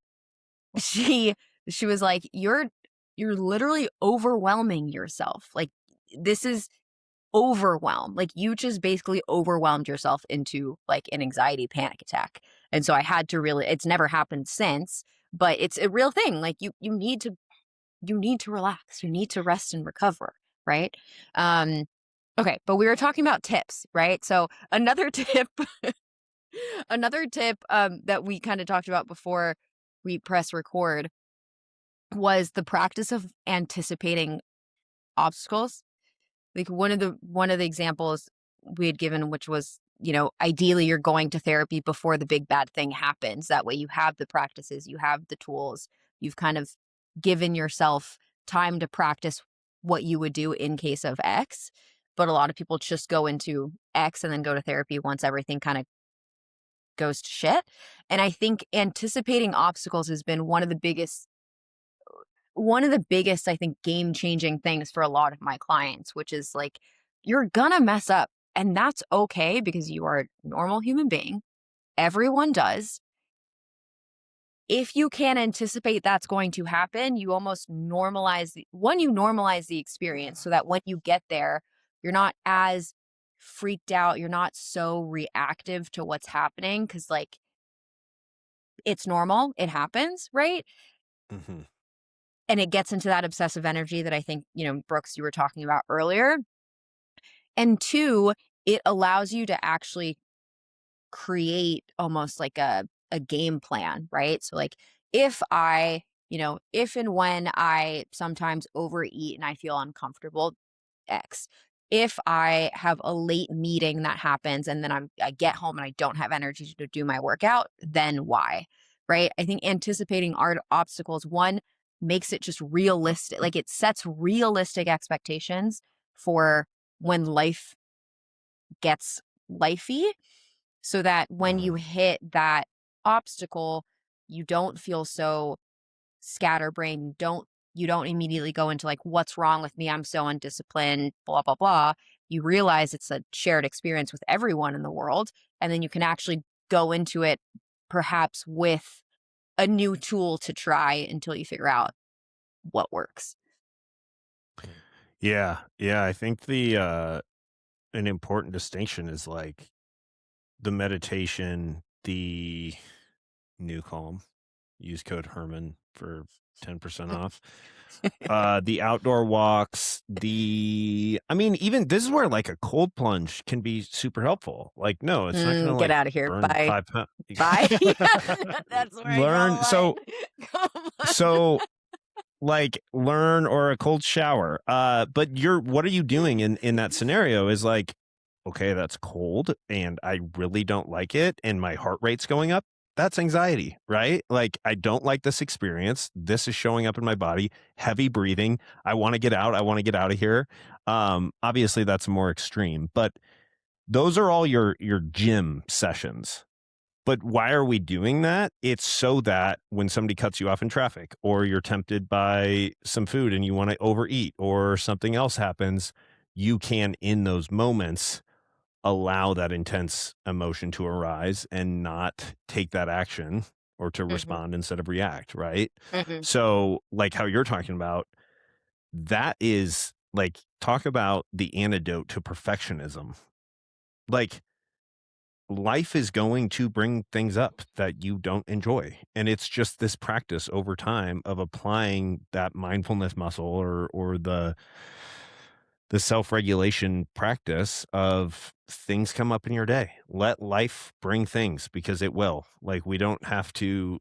she she was like, you're literally overwhelming yourself. Like this is overwhelm. Like you just basically overwhelmed yourself into like an anxiety panic attack. And so I had to really, it's never happened since. but it's a real thing. Like you need to relax. You need to rest and recover, right? Um, okay, but we were talking about tips, right? So another tip, another tip that we kind of talked about before we press record was the practice of anticipating obstacles. Like one of the examples we had given, which was, ideally you're going to therapy before the big bad thing happens. That way you have the practices, you have the tools, you've kind of given yourself time to practice what you would do in case of X. But a lot of people just go into X and then go to therapy once everything kind of goes to shit. And I think anticipating obstacles has been one of the biggest, I think, game-changing things for a lot of my clients, which is like, you're gonna mess up, and that's okay because you are a normal human being. Everyone does. If you can anticipate that's going to happen, you almost you normalize the experience so that when you get there, you're not as freaked out, you're not so reactive to what's happening because, like, it's normal, it happens, right? Mhm. And it gets into that obsessive energy that I think, Brooks, you were talking about earlier. And two, it allows you to actually create almost like a game plan, right? So like if and when I sometimes overeat and I feel uncomfortable, X. If I have a late meeting that happens and then I get home and I don't have energy to do my workout, then why? Right? I think anticipating art obstacles, one, makes it just realistic. Like it sets realistic expectations for when life gets lifey so that when Mhm. you hit that obstacle, you don't feel so scatterbrained. You don't immediately go into like, what's wrong with me? I'm so undisciplined, blah, blah, blah. You realize it's a shared experience with everyone in the world. And then you can actually go into it perhaps with a new tool to try until you figure out what works. Yeah. Yeah. I think an important distinction is like the meditation, the Nucalm, use code Herman for 10% off. The outdoor walks, I mean, even this is where like a cold plunge can be super helpful. Like, no, it's not going to Get like out of here. burn Bye. 5 pounds. Bye. That's where I draw the Learn. line. Come on. So like learn or a cold shower. But what are you doing in that scenario is like, okay, that's cold and I really don't like it and my heart rate's going up. That's anxiety, right? Like I don't like this experience. This is showing up in my body, heavy breathing. I want to get out. I want to get out of here. Obviously that's more extreme, but those are all your gym sessions. But why are we doing that? It's so that when somebody cuts you off in traffic or you're tempted by some food and you want to overeat or something else happens, you can, in those moments, allow that intense emotion to arise and not take that action or to Mhm, respond instead of react, right? mhm. So, like how you're talking about, that is like, talk about the antidote to perfectionism. Like, life is going to bring things up that you don't enjoy. And it's just this practice over time of applying that mindfulness muscle or the self-regulation practice of things come up in your day. Let life bring things because it will. Like we don't have to,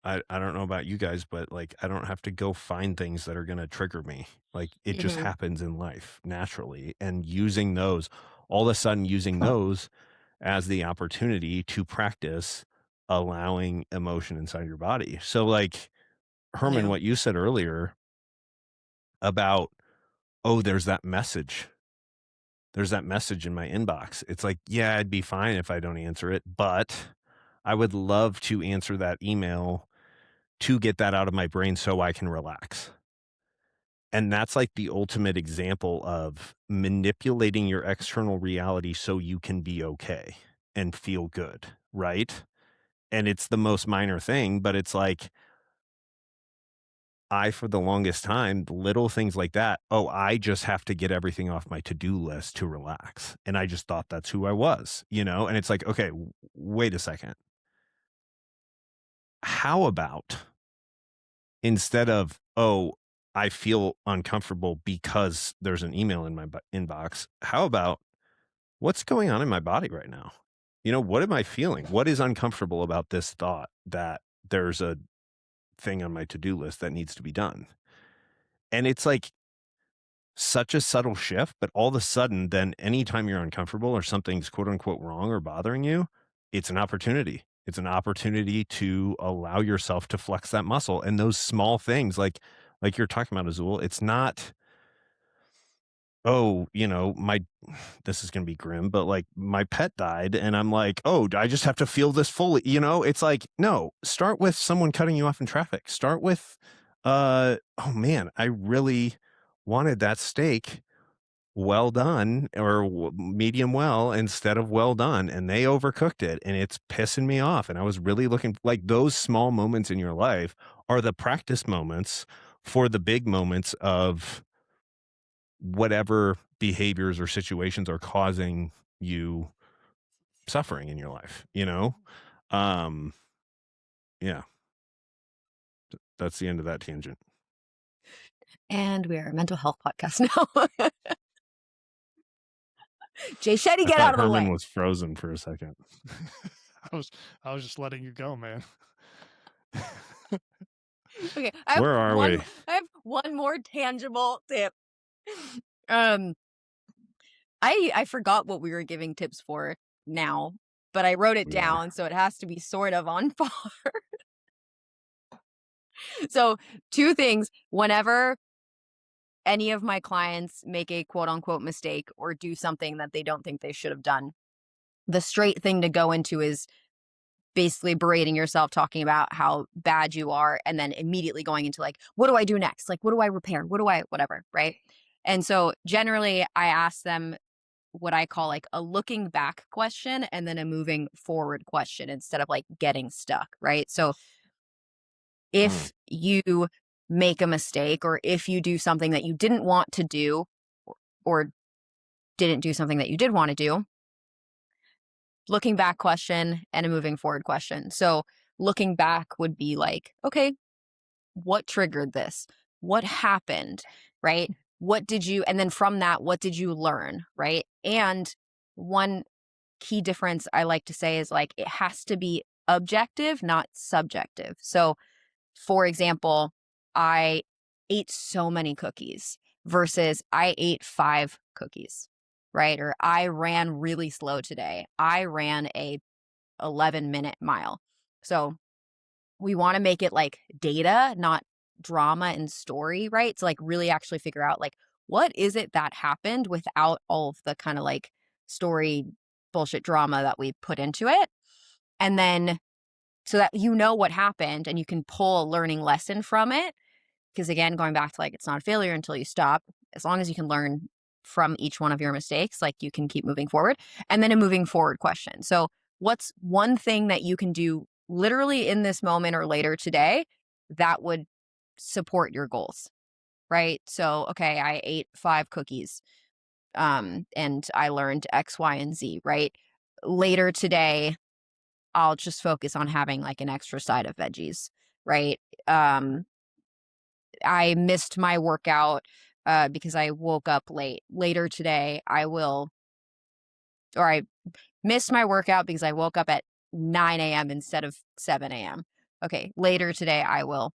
I don't know about you guys, but like I don't have to go find things that are going to trigger me. Like it just Mhm. happens in life naturally. And using those, all of a sudden using those as the opportunity to practice allowing emotion inside your body. So like Herman, Yeah. what you said earlier about, oh, there's that message in my inbox. It's like, yeah, I'd be fine if I don't answer it, but I would love to answer that email to get that out of my brain so I can relax. And that's like the ultimate example of manipulating your external reality so you can be okay and feel good, right? And it's the most minor thing, but it's like, for the longest time, little things like that. Oh, I just have to get everything off my to-do list to relax. And I just thought that's who I was, And it's like, okay, wait a second. how about instead of, oh, I feel uncomfortable because there's an email in my inbox, how about what's going on in my body right now? What am I feeling? What is uncomfortable about this thought that there's a thing on my to-do list that needs to be done? And it's like such a subtle shift, but all of a sudden, then anytime you're uncomfortable or something's quote unquote wrong or bothering you, it's an opportunity. It's an opportunity to allow yourself to flex that muscle. And those small things, like you're talking about, Azul, it's not, oh, this is going to be grim, but like my pet died and I'm like, oh, I just have to feel this fully. It's like, no, start with someone cutting you off in traffic. Start with, oh man, I really wanted that steak well done or medium well instead of well done, and they overcooked it and it's pissing me off. And I was really looking, like, those small moments in your life are the practice moments for the big moments of whatever behaviors or situations are causing you suffering in your life, um yeah, that's the end of that tangent. And we are a mental health podcast now. Jay Shetty, I get thought out of the Herman way. was frozen for a second. I was just letting you go, man. Okay, Where are we? I have one more tangible tip. I forgot what we were giving tips for now, but I wrote it We are. down, so it has to be sort of on par. So 2 things. Whenever any of my clients make a quote unquote mistake or do something that they don't think they should have done, the straight thing to go into is basically berating yourself, talking about how bad you are, and then immediately going into like, what do I do next? Like, what do I repair? What do I, whatever, right? And so generally I ask them what I call like a looking back question and then a moving forward question instead of like getting stuck, right? So if you make a mistake or if you do something that you didn't want to do or didn't do something that you did want to do, looking back question and a moving forward question. So looking back would be like, okay, what triggered this? What happened? Right? What did you, and then from that, what did you learn? Right? And one key difference I like to say is like, it has to be objective, not subjective. So for example, I ate so many cookies versus I ate 5 cookies, right? Or I ran really slow today. I ran a 11-minute mile. So we want to make it like data, not drama and story, right? So like really actually figure out like what is it that happened without all of the kind of like story bullshit drama that we put into it. And then so that you know what happened and you can pull a learning lesson from it. Because again, going back to like, it's not a failure until you stop. As long as you can learn from each one of your mistakes, like you can keep moving forward. And then a moving forward question. So what's one thing that you can do literally in this moment or later today that would support your goals? Right. So, okay, I ate 5 cookies and I learned X, Y, and Z, right? Later today, I'll just focus on having like an extra side of veggies, right? I missed my workout because I woke up late. Later today, I missed my workout because I woke up at 9 a.m. instead of 7 a.m. Okay, later today, I will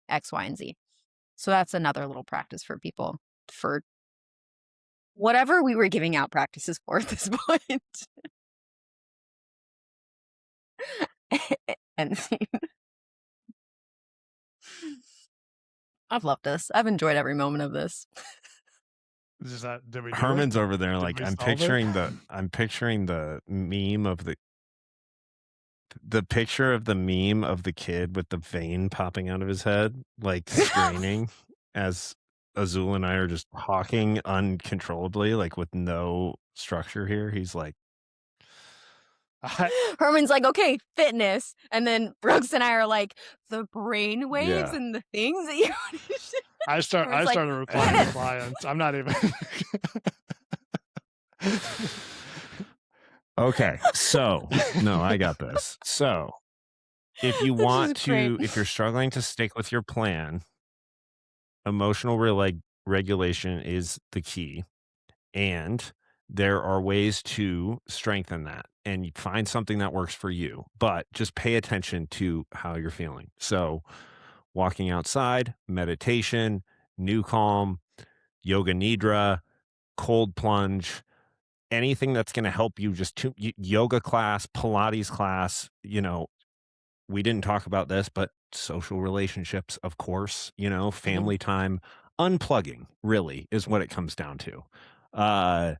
X, Y, and Z. So that's another little practice for people for whatever we were giving out practices for at this point. End scene. I've loved this. I've enjoyed every moment of this. Is that, did we do Herman's it? over there Did like we I'm solve it? picturing the meme of the picture of the meme of the kid with the vein popping out of his head, like straining as Azul and I are just talking uncontrollably, like with no structure here. He's like, Herman's like, okay, fitness. And then Brooks and I are like, the brain waves yeah. and the things that you I Herman's like, started replying to clients. I'm not even. Okay, so no, I got this. So if you This is want great. to, if you're struggling to stick with your plan, emotional regulation is the key. And there are ways to strengthen that and you find something that works for you, but just pay attention to how you're feeling. So, walking outside, meditation, Nucalm, yoga nidra, cold plunge, anything that's going to help you just to yoga class, Pilates class, we didn't talk about this, but social relationships, of course, Mhm. family time, unplugging really is what it comes down to. Uh,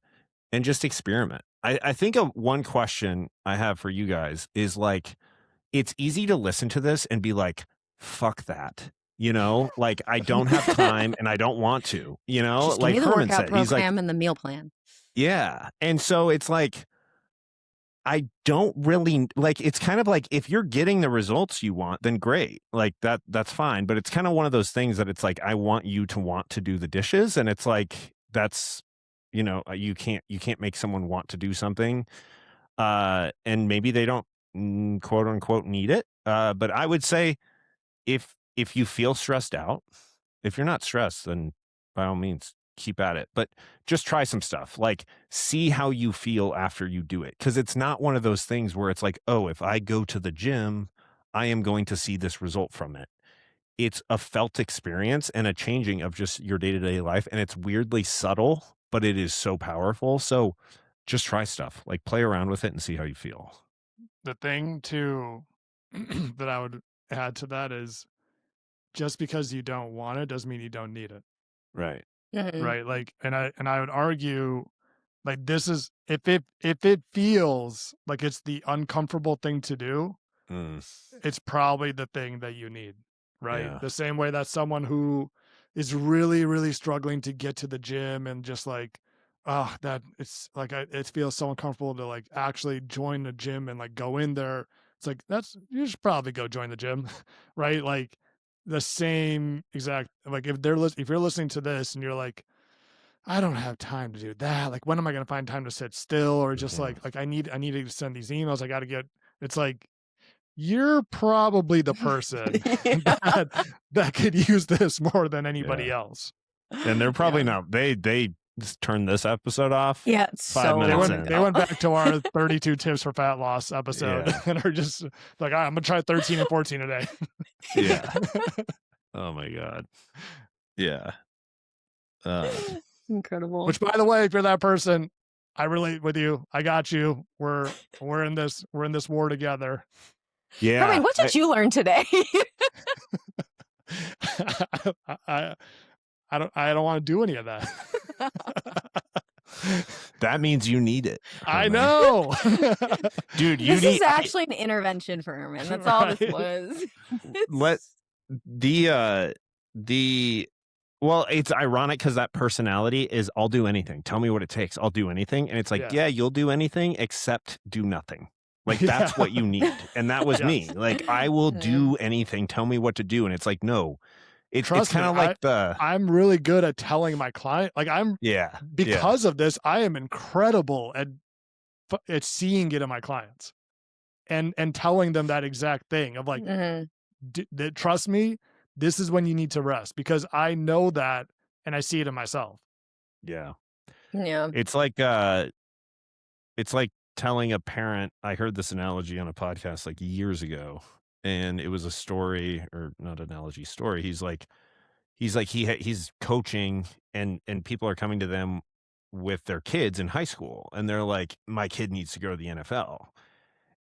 and just experiment. I think one question I have for you guys is like, it's easy to listen to this and be like, fuck that. Like I don't have time and I don't want to, Just give like me the Herman workout said, he's like, program and the meal plan. yeah. And so it's like, I don't really like it's kind of like if you're getting the results you want, then great. Like that's fine. But it's kind of one of those things that it's like, I want you to want to do the dishes. And it's like, that's, you can't make someone want to do something. And maybe they don't quote unquote need it. But I would say if you feel stressed out, if you're not stressed, then by all means keep at it. But just try some stuff. Like see how you feel after you do it. Cause it's not one of those things where it's like, oh, if I go to the gym, I am going to see this result from it. It's a felt experience and a changing of just your day-to-day life. And it's weirdly subtle, but it is so powerful. So just try stuff. Like play around with it and see how you feel. The thing too that I would add to that is just because you don't want it doesn't mean you don't need it. Right. Mhm. Right. Like, and I would argue like this is if it feels like it's the uncomfortable thing to do, Mm, it's probably the thing that you need, right? yeah. The same way that someone who is really, really struggling to get to the gym and just like, oh, that it's like it feels so uncomfortable to like actually join the gym and like go in there. It's like that's you should probably go join the gym, right? Like the same exact like if you're listening to this and you're like, I don't have time to do that. Like when am I going to find time to sit still or just Yeah. like I need to send these emails. I got to get. It's like you're probably the person Yeah. that could use this more than anybody Yeah. else. And they're probably Yeah. not, they just turned this episode off Yeah, it's 5 so They minutes long went in. they ago. went back to our 32 tips for fat loss episode Yeah. and are just like, "All right, I'm gonna try 13 and 14 a day." Yeah. Oh my God. Yeah. Um, Incredible. Which, by the way, if you're that person, I relate with you. I got you. We're in this war together. yeah. Herman, what did you learn today? I I don't want to do any of that. That means you need it. I Herman. know. Dude, you This need is actually an intervention for Herman. That's all this Right. was. let It's the well, it's ironic because that personality is I'll do anything. Tell me what it takes. I'll do anything. And it's like, Yeah. yeah, you'll do anything except do nothing. Like that's Yeah. what you need. And that was me. Yes. Like I will do anything. Tell me what to do. And it's like, no. It's Trust kind me, of like the I'm really good at telling my client. Like yeah. because of this, I am incredible at seeing it in my clients and telling them that exact thing of like, Mhm. trust me, this is when you need to rest because I know that and I see it in myself. Yeah. Yeah. It's like telling a parent. I heard this analogy on a podcast like years ago, and it was a story or not analogy story. He's coaching and people are coming to them with their kids in high school and they're like, my kid needs to go to the NFL.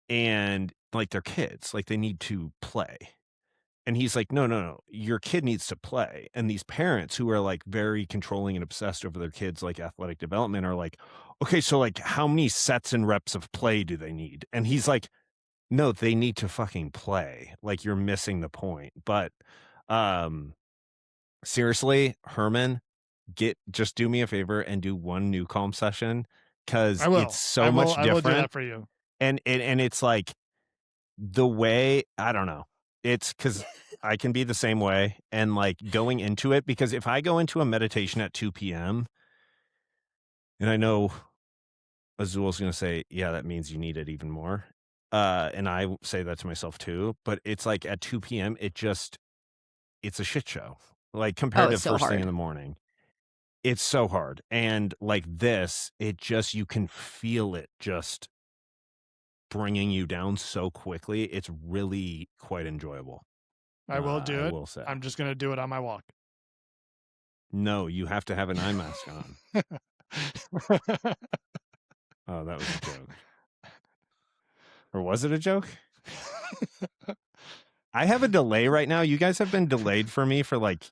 And like their kids, like they need to play. And he's like, no, no, no, your kid needs to play. And these parents who are like very controlling and obsessed over their kids' like athletic development are like, okay, so like how many sets and reps of play do they need? And he's like, no, they need to fucking play. Like you're missing the point. But um seriously, Herman, just do me a favor and do one new calm session because I it's will. so much I will do different. that for you. And it's like the way I don't know. It's because I can be the same way and like going into it because if I go into a meditation at 2 p.m. and I know Azul's going to say, yeah, that means you need it even more. And I say that to myself too, but it's like at 2 p.m. It's a shit show. Like Oh, compared to it's so first thing in hard. the morning. It's so hard. And like this, you can feel it just bringing you down so quickly. It's really quite enjoyable. I will do I it. will say. I'm just going to do it on my walk. No, you have to have an eye mask on. Oh, that was a joke. Or was it a joke? I have a delay right now. You guys have been delayed for me for like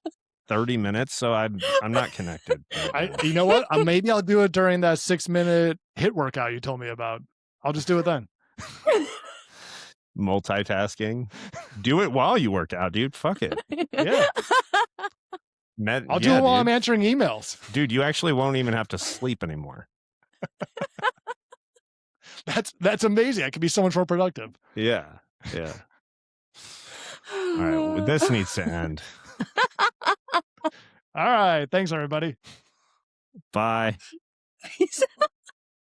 30 minutes, so I'm not connected right now. You know what? Maybe I'll do it during that 6-minute hit workout you told me about. I'll just do it then. Multitasking. Do it while you work out, dude. Fuck it. Yeah. I'll do it while I'm answering emails. Dude, you actually won't even have to sleep anymore. That's amazing. I could be so much more productive. Yeah. Yeah. All right. Well, this needs to end. All right. Thanks, everybody. Bye.